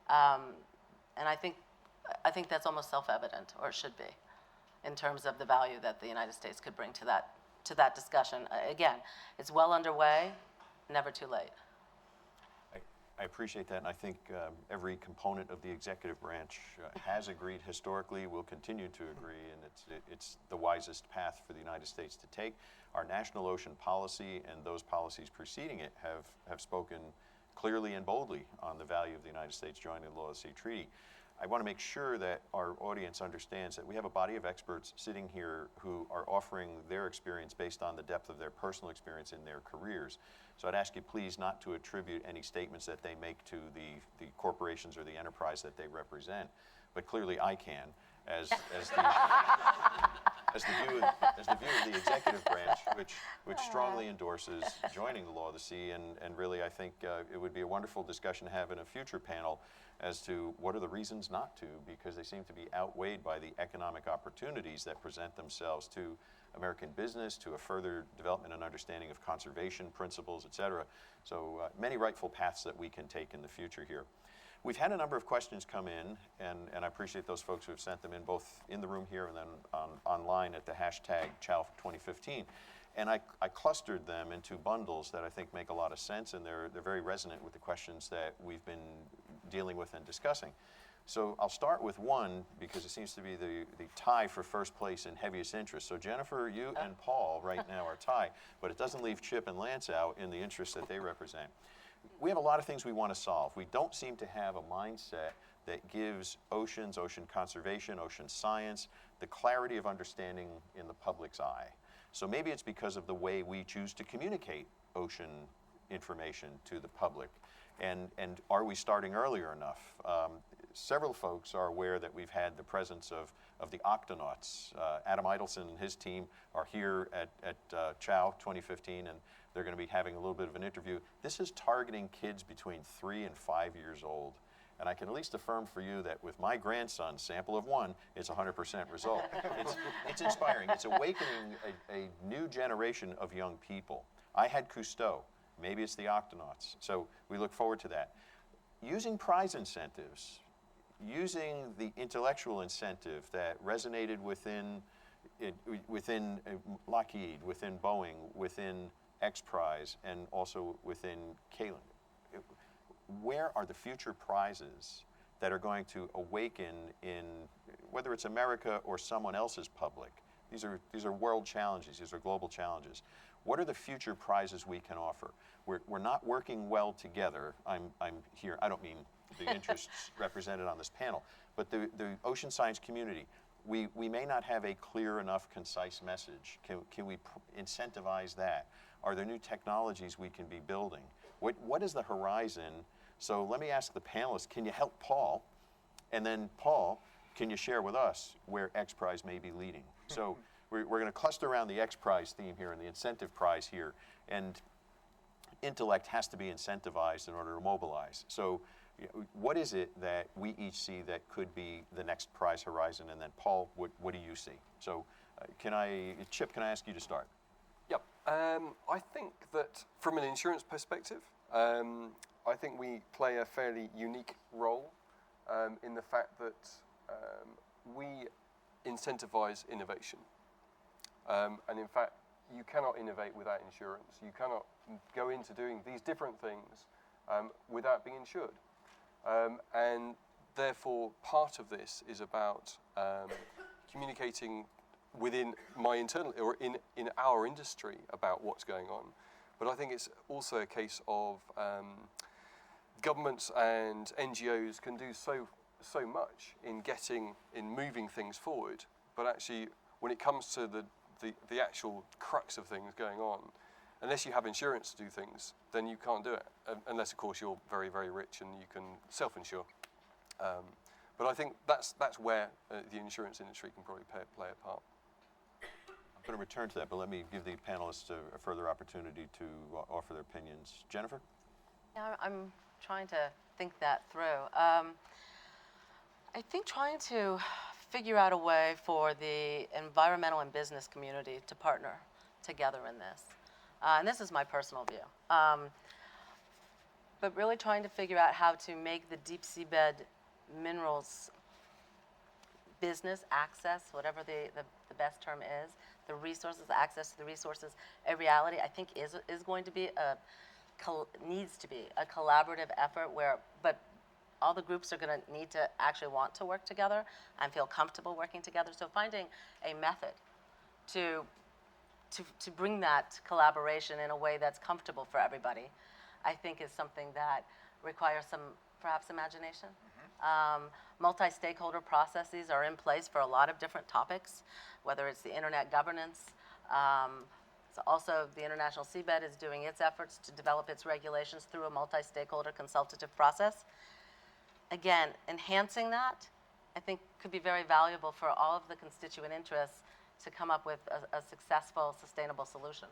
And I think that's almost self-evident, or it should be, in terms of the value that the United States could bring to that discussion. Again, it's well underway, never too late. I appreciate that, and I think every component of the executive branch has agreed historically, will continue to agree, and it's the wisest path for the United States to take. Our national ocean policy and those policies preceding it have spoken clearly and boldly on the value of the United States joining the Law of the Sea Treaty. I want to make sure that our audience understands that we have a body of experts sitting here who are offering their experience based on the depth of their personal experience in their careers. So I'd ask you please not to attribute any statements that they make to the corporations or the enterprise that they represent, but clearly I can, as the view of the executive branch, which strongly endorses joining the Law of the Sea, and really I think it would be a wonderful discussion to have in a future panel as to what are the reasons not to, because they seem to be outweighed by the economic opportunities that present themselves to American business, to a further development and understanding of conservation principles, et cetera. So many rightful paths that we can take in the future here. We've had a number of questions come in, and I appreciate those folks who have sent them in, both in the room here and then online at the hashtag CHOW 2015. And I clustered them into bundles that I think make a lot of sense, and they're very resonant with the questions that we've been dealing with and discussing. So I'll start with one because it seems to be the tie for first place in heaviest interest. So Jennifer, you and Paul right now are tied, but it doesn't leave Chip and Lance out in the interests that they represent. We have a lot of things we want to solve. We don't seem to have a mindset that gives oceans, ocean conservation, ocean science, the clarity of understanding in the public's eye. So maybe it's because of the way we choose to communicate ocean information to the public. And are we starting earlier enough? Several folks are aware that we've had the presence of the octonauts. Adam Idelson and his team are here at CHOW 2015, and they're going to be having a little bit of an interview. This is targeting kids between 3 and 5 years old. And I can at least affirm for you that with my grandson, sample of one, it's 100% result. It's inspiring. It's awakening a new generation of young people. I had Cousteau. Maybe it's the octonauts. So we look forward to that. Using prize incentives, using the intellectual incentive that resonated within Lockheed, within Boeing, within X Prize, and also within Kalin. Where are the future prizes that are going to awaken in, whether it's America or someone else's public? These are world challenges. These are global challenges. What are the future prizes we can offer? We're not working well together. I'm here. I don't mean the interests represented on this panel, but the ocean science community. We may not have a clear enough, concise message. Can we incentivize that? Are there new technologies we can be building? What is the horizon? So let me ask the panelists, can you help Paul? And then Paul, can you share with us where X Prize may be leading? So we're going to cluster around the X Prize theme here and the incentive prize here. And intellect has to be incentivized in order to mobilize. So what is it that we each see that could be the next prize horizon? And then Paul, what do you see? So Chip, can I ask you to start? Yep. I think that from an insurance perspective, I think we play a fairly unique role in the fact that we incentivize innovation. And in fact, you cannot innovate without insurance. You cannot go into doing these different things without being insured. And therefore, part of this is about communicating within my internal, or in our industry, about what's going on. But I think it's also a case of governments and NGOs can do so much in moving things forward. But actually, when it comes to the actual crux of things going on, unless you have insurance to do things, then you can't do it. Unless, of course, you're very, very rich and you can self-insure. But I think that's where the insurance industry can probably play a part. I'm going to return to that, but let me give the panelists a further opportunity to offer their opinions. Jennifer? Yeah, I'm trying to think that through. I think trying to figure out a way for the environmental and business community to partner together in this. And this is my personal view. But really trying to figure out how to make the deep seabed minerals business access, whatever the best term is, the resources, access to the resources, a reality, I think is going to be a needs to be a collaborative effort but all the groups are going to need to actually want to work together and feel comfortable working together. So finding a method to bring that collaboration in a way that's comfortable for everybody, I think is something that requires some, perhaps, imagination. Multi-stakeholder processes are in place for a lot of different topics, whether it's the internet governance. So also, the International Seabed is doing its efforts to develop its regulations through a multi-stakeholder consultative process. Again, enhancing that, I think, could be very valuable for all of the constituent interests to come up with a successful, sustainable solution.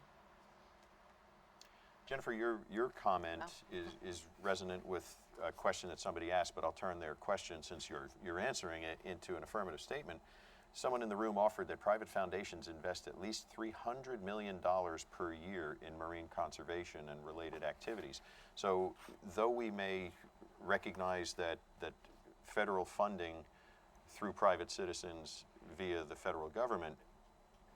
Jennifer, your comment is resonant with a question that somebody asked, but I'll turn their question, since you're answering it, into an affirmative statement. Someone in the room offered that private foundations invest at least $300 million per year in marine conservation and related activities. So though we may recognize that federal funding through private citizens via the federal government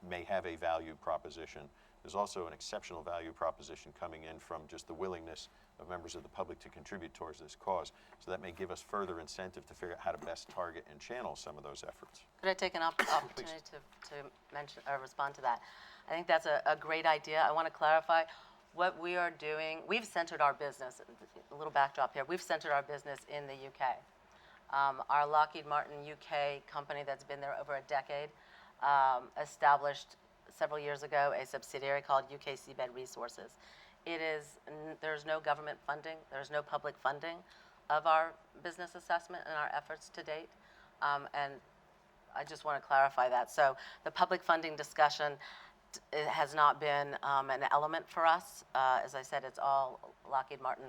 may have a value proposition, there's also an exceptional value proposition coming in from just the willingness of members of the public to contribute towards this cause. So that may give us further incentive to figure out how to best target and channel some of those efforts. Could I take an opportunity to mention or respond to that? I think that's a great idea. I want to clarify what we are doing. We've centered our business, a little backdrop here, we've centered our business in the UK. Our Lockheed Martin UK company that's been there over a decade established several years ago a subsidiary called UK Seabed Resources. There's no government funding, there's no public funding of our business assessment and our efforts to date. And I just want to clarify that. So the public funding discussion, it has not been an element for us. As I said, it's all Lockheed Martin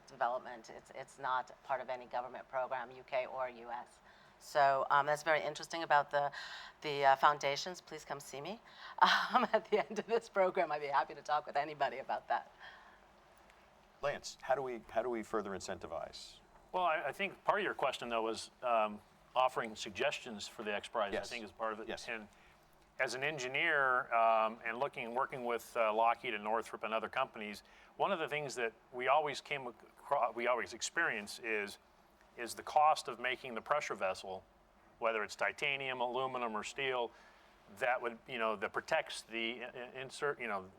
development. It's not part of any government program, UK or US. So that's very interesting about the foundations. Please come see me at the end of this program. I'd be happy to talk with anybody about that. Lance, how do we further incentivize? Well, I think part of your question, though, was offering suggestions for the X Prize. Yes. I think is part of it. Yes. And as an engineer and working with Lockheed and Northrop and other companies, one of the things that we always experience is the cost of making the pressure vessel, whether it's titanium, aluminum, or steel, that protects the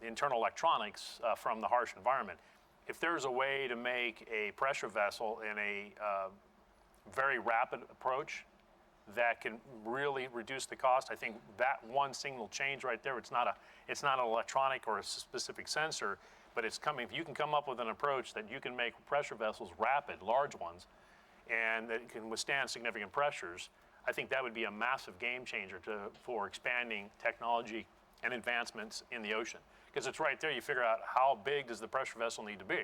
internal electronics from the harsh environment. If there's a way to make a pressure vessel in a very rapid approach that can really reduce the cost, I think that one single change right there, it's not an electronic or a specific sensor, but it's coming. If you can come up with an approach that you can make pressure vessels rapid, large ones, and that can withstand significant pressures, I think that would be a massive game changer for expanding technology and advancements in the ocean. Because it's right there, you figure out how big does the pressure vessel need to be,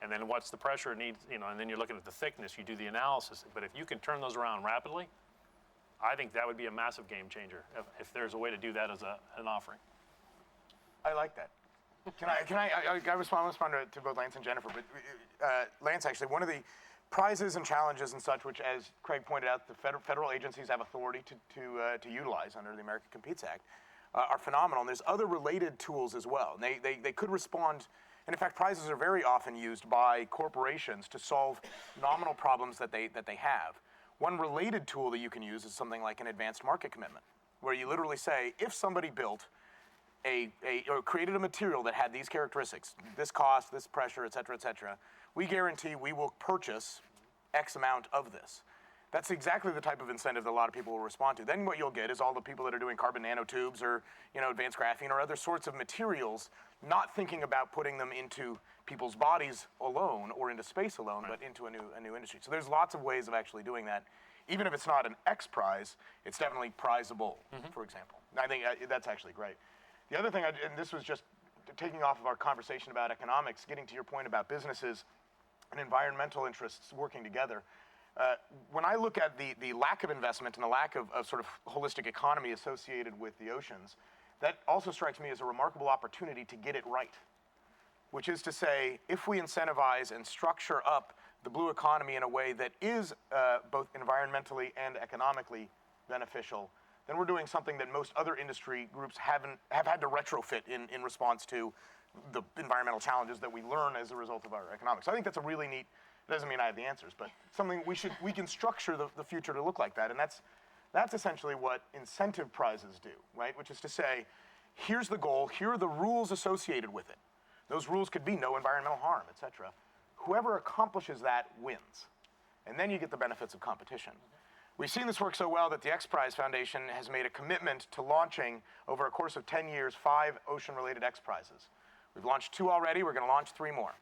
and then what's the pressure needs, and then you're looking at the thickness, you do the analysis. But if you can turn those around rapidly, I think that would be a massive game changer if there's a way to do that as an offering. I like that. Can I respond to both Lance and Jennifer? But Lance, actually, one of the prizes and challenges and such, which, as Craig pointed out, the federal agencies have authority to utilize under the America Competes Act, are phenomenal. And there's other related tools as well. And they could respond, and in fact, prizes are very often used by corporations to solve nominal problems that they have. One related tool that you can use is something like an advanced market commitment, where you literally say, if somebody built or created a material that had these characteristics, this cost, this pressure, et cetera, we guarantee we will purchase X amount of this. That's exactly the type of incentive that a lot of people will respond to. Then what you'll get is all the people that are doing carbon nanotubes or advanced graphene or other sorts of materials, not thinking about putting them into people's bodies alone or into space alone, but into a new industry. So there's lots of ways of actually doing that. Even if it's not an X Prize, it's definitely prizable, for example. And I think that's actually great. The other thing, and this was just taking off of our conversation about economics, getting to your point about businesses and environmental interests working together. When I look at the lack of investment and the lack of sort of holistic economy associated with the oceans, that also strikes me as a remarkable opportunity to get it right. Which is to say, if we incentivize and structure up the blue economy in a way that is both environmentally and economically beneficial, then we're doing something that most other industry groups have had to retrofit in response to the environmental challenges that we learn as a result of our economics. So I think that's a really neat, it doesn't mean I have the answers, but something we can structure the future to look like that. And that's essentially what incentive prizes do, right? Which is to say, here's the goal, here are the rules associated with it. Those rules could be no environmental harm, et cetera. Whoever accomplishes that wins. And then you get the benefits of competition. We've seen this work so well that the X Prize Foundation has made a commitment to launching, over a course of 10 years, 5 ocean-related X Prizes. We've launched 2 already, we're gonna launch 3 more.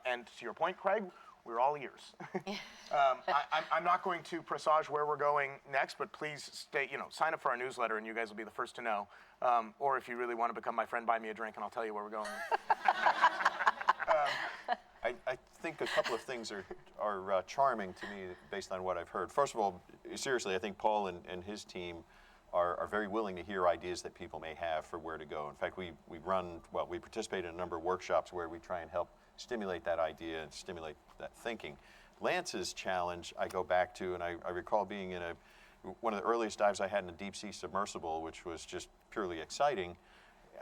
And to your point, Craig, we're all ears. I'm not going to presage where we're going next, but please sign up for our newsletter and you guys will be the first to know. Or if you really want to become my friend, buy me a drink and I'll tell you where we're going. I think a couple of things are charming to me based on what I've heard. First of all, seriously, I think Paul and his team are very willing to hear ideas that people may have for where to go. In fact, we participate in a number of workshops where we try and help stimulate that idea and stimulate that thinking. Lance's challenge, I go back to, and I recall being in one of the earliest dives I had in a deep sea submersible, which was just purely exciting.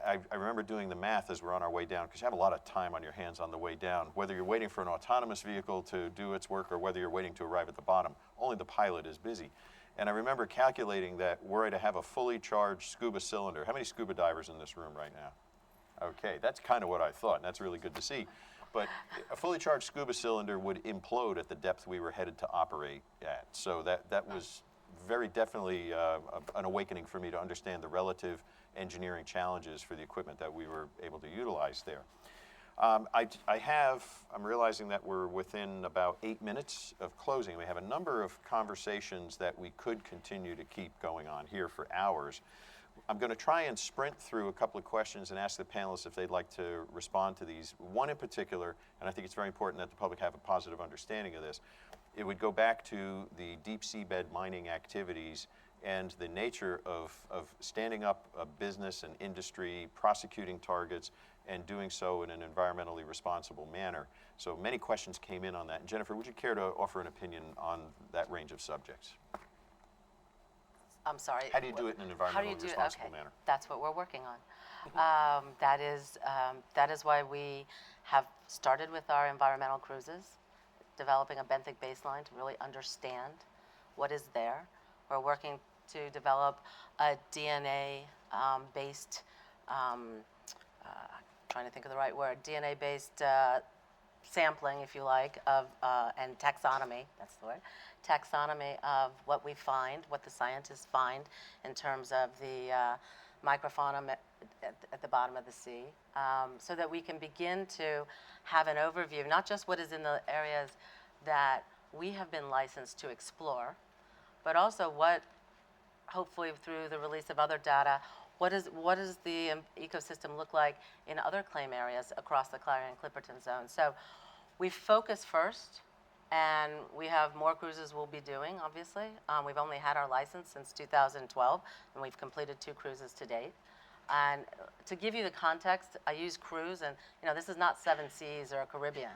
I remember doing the math as we're on our way down, because you have a lot of time on your hands on the way down. Whether you're waiting for an autonomous vehicle to do its work or whether you're waiting to arrive at the bottom, only the pilot is busy. And I remember calculating that were I to have a fully charged scuba cylinder, how many scuba divers in this room right now? Okay, that's kind of what I thought, and that's really good to see. But a fully charged scuba cylinder would implode at the depth we were headed to operate at. So that was very definitely an awakening for me to understand the relative engineering challenges for the equipment that we were able to utilize there. I'm realizing that we're within about 8 minutes of closing. We have a number of conversations that we could continue to keep going on here for hours. I'm going to try and sprint through a couple of questions and ask the panelists if they'd like to respond to these. One in particular, and I think it's very important that the public have a positive understanding of this, it would go back to the deep seabed mining activities and the nature of standing up a business and industry, prosecuting targets, and doing so in an environmentally responsible manner. So many questions came in on that. And Jennifer, would you care to offer an opinion on that range of subjects? I'm sorry. How do you do it in an environmentally responsible manner? That's what we're working on. That is why we have started with our environmental cruises, developing a benthic baseline to really understand what is there. We're working to develop a DNA-based, trying to think of the right word, DNA-based sampling, if you like, of and taxonomy, that's the word, taxonomy of what we find, what the scientists find in terms of the microfauna at the bottom of the sea, so that we can begin to have an overview, not just what is in the areas that we have been licensed to explore, but also what, hopefully through the release of other data, what does the ecosystem look like in other claim areas across the Clarion-Clipperton Zone? So we focus first, and we have more cruises we'll be doing, obviously. We've only had our license since 2012, and we've completed 2 cruises to date. And to give you the context, I use cruise, and this is not 7 Seas or Caribbean,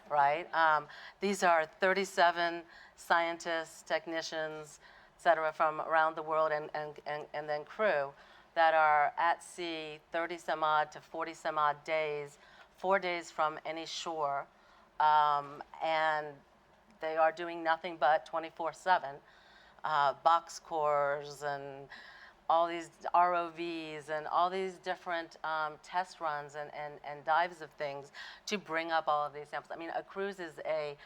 right? These are 37 scientists, technicians, et cetera, from around the world, and then crew that are at sea 30 some odd to 40 some odd days, 4 days from any shore, and they are doing nothing but 24/7 box cores and all these ROVs and all these different test runs and dives of things to bring up all of these samples. I mean, a cruise is a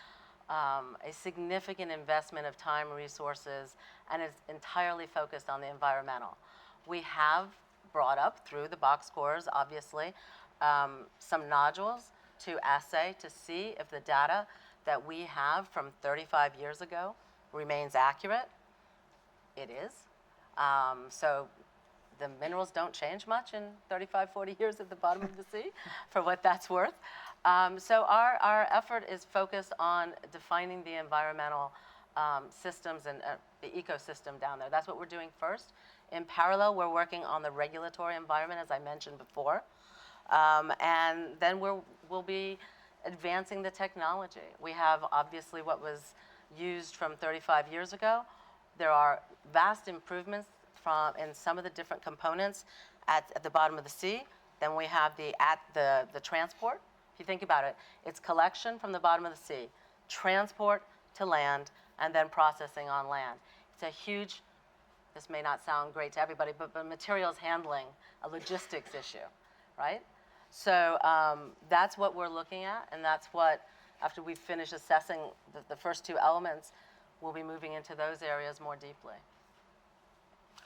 significant investment of time, resources, and is entirely focused on the environmental. We have brought up through the box cores, obviously, some nodules to assay to see if the data that we have from 35 years ago remains accurate. It is. So the minerals don't change much in 35, 40 years at the bottom of the sea, for what that's worth. So our effort is focused on defining the environmental systems and the ecosystem down there. That's what we're doing first. In parallel, we're working on the regulatory environment, as I mentioned before. And then we'll be advancing the technology. We have obviously what was used from 35 years ago, There are vast improvements in some of the different components at the bottom of the sea. Then we have the transport. If you think about it, it's collection from the bottom of the sea, transport to land, and then processing on land. It's a huge, this may not sound great to everybody, but materials handling, a logistics issue, right? So that's what we're looking at, and that's what, after we finish assessing the first two elements, we'll be moving into those areas more deeply.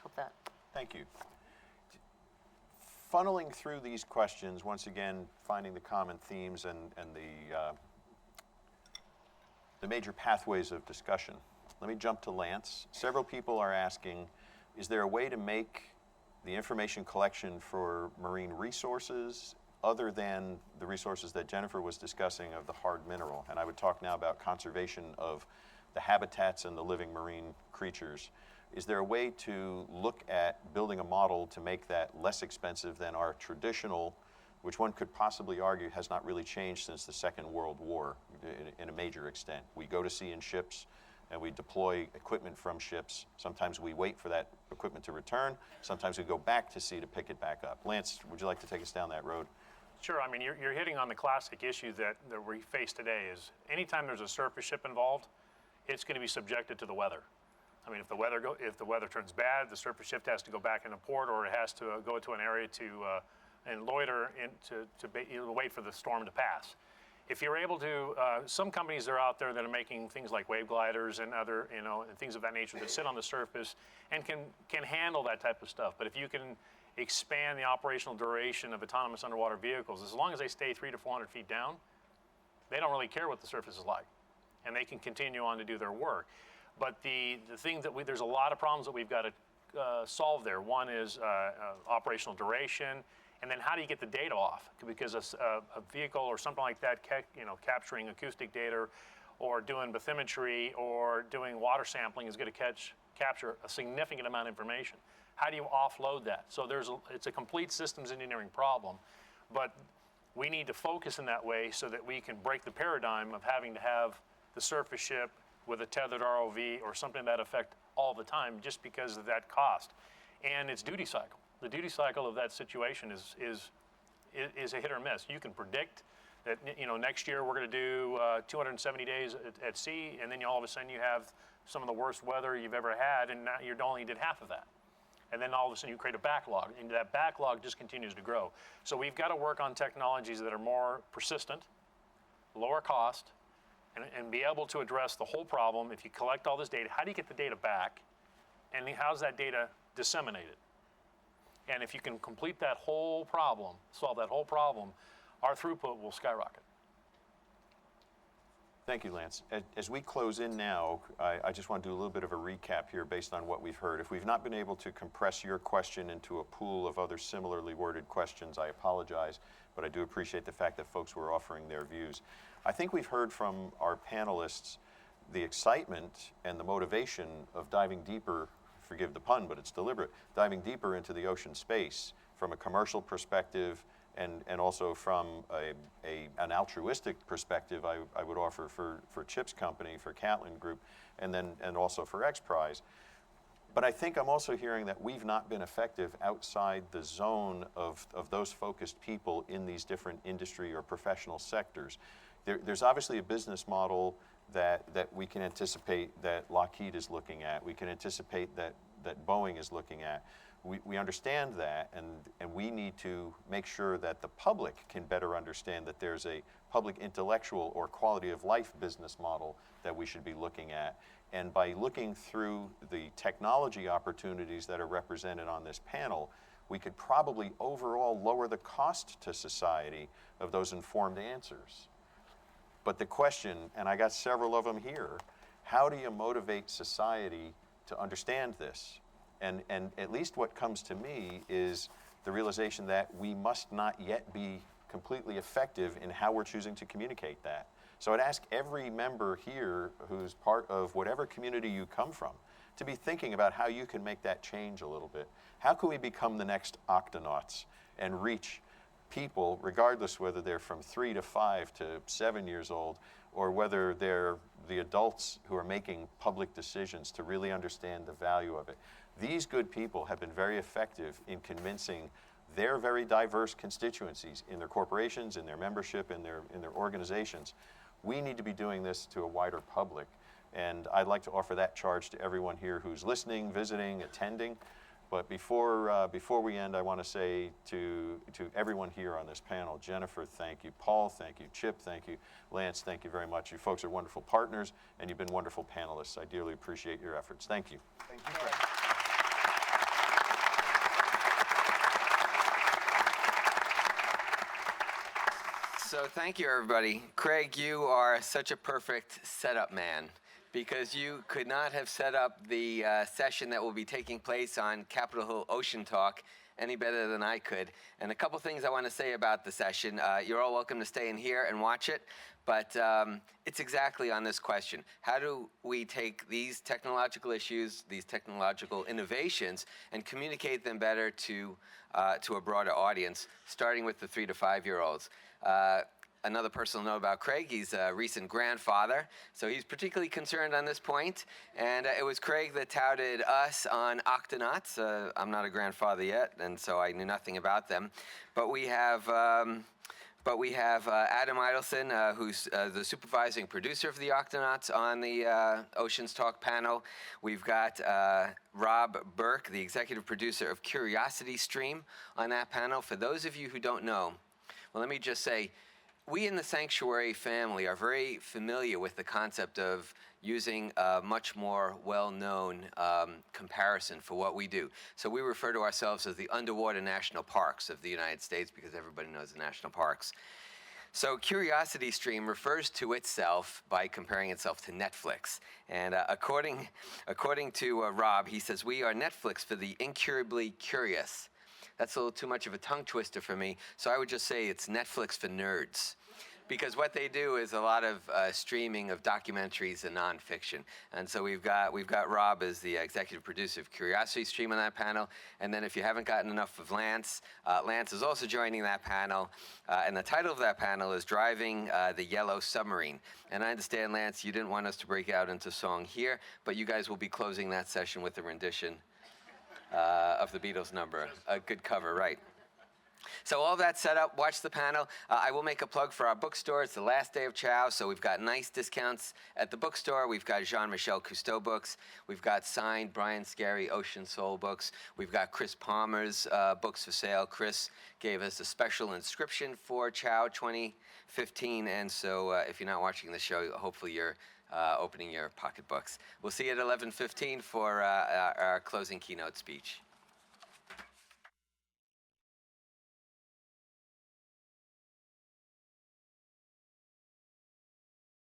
Hope that. Thank you. Funneling through these questions, once again, finding the common themes and the major pathways of discussion. Let me jump to Lance. Several people are asking, is there a way to make the information collection for marine resources other than the resources that Jennifer was discussing of the hard mineral? And I would talk now about conservation of the habitats and the living marine creatures. Is there a way to look at building a model to make that less expensive than our traditional, which one could possibly argue has not really changed since the Second World War in a major extent? We go to sea in ships and we deploy equipment from ships. Sometimes we wait for that equipment to return. Sometimes we go back to sea to pick it back up. Lance, would you like to take us down that road? Sure. I mean, you're hitting on the classic issue that we face today is anytime there's a surface ship involved, it's going to be subjected to the weather. I mean, if the weather turns bad, the surface ship has to go back into port, or it has to go to an area and loiter to wait for the storm to pass. If you're able to, some companies are out there that are making things like wave gliders and other, and things of that nature that sit on the surface and can handle that type of stuff. But if you can expand the operational duration of autonomous underwater vehicles, as long as they stay 300 to 400 feet down, they don't really care what the surface is like, and they can continue on to do their work. But the thing that there's a lot of problems that we've got to solve there. One is operational duration, and then how do you get the data off? Because a vehicle or something like that, capturing acoustic data, or doing bathymetry, or doing water sampling is going to capture a significant amount of information. How do you offload that? So it's a complete systems engineering problem, but we need to focus in that way so that we can break the paradigm of having to have the surface ship with a tethered ROV or something to that effect all the time just because of that cost. And its duty cycle. The duty cycle of that situation is a hit or miss. You can predict that next year we're going to do 270 days at sea, and then all of a sudden you have some of the worst weather you've ever had, and now you only did half of that. And then all of a sudden you create a backlog, and that backlog just continues to grow. So we've got to work on technologies that are more persistent, lower cost, and be able to address the whole problem. If you collect all this data, how do you get the data back? And how's that data disseminated? And if you can complete that whole problem, solve that whole problem, our throughput will skyrocket. Thank you, Lance. As we close in now, I just want to do a little bit of a recap here based on what we've heard. If we've not been able to compress your question into a pool of other similarly worded questions, I apologize, but I do appreciate the fact that folks were offering their views. I think we've heard from our panelists the excitement and the motivation of diving deeper, forgive the pun, but it's deliberate, diving deeper into the ocean space from a commercial perspective and also from an altruistic perspective, I would offer for Chip's company, for Catlin Group, and also for X Prize. But I think I'm also hearing that we've not been effective outside the zone of those focused people in these different industry or professional sectors. There's obviously a business model that we can anticipate that Lockheed is looking at. We can anticipate that Boeing is looking at. We understand that, and we need to make sure that the public can better understand that there's a public intellectual or quality of life business model that we should be looking at. And by looking through the technology opportunities that are represented on this panel, we could probably overall lower the cost to society of those informed answers. But the question, and I got several of them here, how do you motivate society to understand this? And at least what comes to me is the realization that we must not yet be completely effective in how we're choosing to communicate that. So I'd ask every member here who's part of whatever community you come from to be thinking about how you can make that change a little bit. How can we become the next octonauts and reach people, regardless whether they're from 3 to 5 to 7 years old, or whether they're the adults who are making public decisions to really understand the value of it. These good people have been very effective in convincing their very diverse constituencies in their corporations, in their membership, in their organizations. We need to be doing this to a wider public. And I'd like to offer that charge to everyone here who's listening, visiting, attending. But before we end, I want to say to everyone here on this panel, Jennifer, thank you. Paul, thank you. Chip, thank you. Lance, thank you very much. You folks are wonderful partners, and you've been wonderful panelists. I dearly appreciate your efforts. Thank you. Thank you, Craig. So thank you, everybody. Craig, you are such a perfect setup man, because you could not have set up the session that will be taking place on Capitol Hill Ocean Talk any better than I could. And a couple things I want to say about the session. You're all welcome to stay in here and watch it, but it's exactly on this question. How do we take these technological issues, these technological innovations, and communicate them better to a broader audience, starting with the 3 to 5-year-olds? Another personal note about Craig, he's a recent grandfather, so he's particularly concerned on this point. And it was Craig that touted us on Octonauts. I'm not a grandfather yet, and so I knew nothing about them. But we have Adam Idelson, who's the supervising producer of the Octonauts on the Oceans Talk panel. We've got Rob Burke, the executive producer of Curiosity Stream, on that panel. For those of you who don't know, well, let me just say, we in the Sanctuary family are very familiar with the concept of using a much more well-known comparison for what we do. So we refer to ourselves as the underwater national parks of the United States, because everybody knows the national parks. So Curiosity Stream refers to itself by comparing itself to Netflix. And according to Rob, he says, we are Netflix for the incurably curious. That's a little too much of a tongue twister for me, so I would just say it's Netflix for nerds. Because what they do is a lot of streaming of documentaries and nonfiction. And so we've got Rob as the executive producer of Curiosity Stream on that panel. And then if you haven't gotten enough of Lance, Lance is also joining that panel. And the title of that panel is Driving the Yellow Submarine. And I understand, Lance, you didn't want us to break out into song here, but you guys will be closing that session with a rendition of the Beatles number, a good cover, right? So all that set up, watch the panel. I will make a plug for our bookstore. It's the last day of CHOW, so we've got nice discounts at the bookstore. We've got Jean-Michel Cousteau books. We've got signed Brian Scarry Ocean Soul books. We've got Chris Palmer's books for sale. Chris gave us a special inscription for CHOW 2015, and so if you're not watching the show, hopefully you're opening your pocketbooks. We'll see you at 11:15 for our closing keynote speech.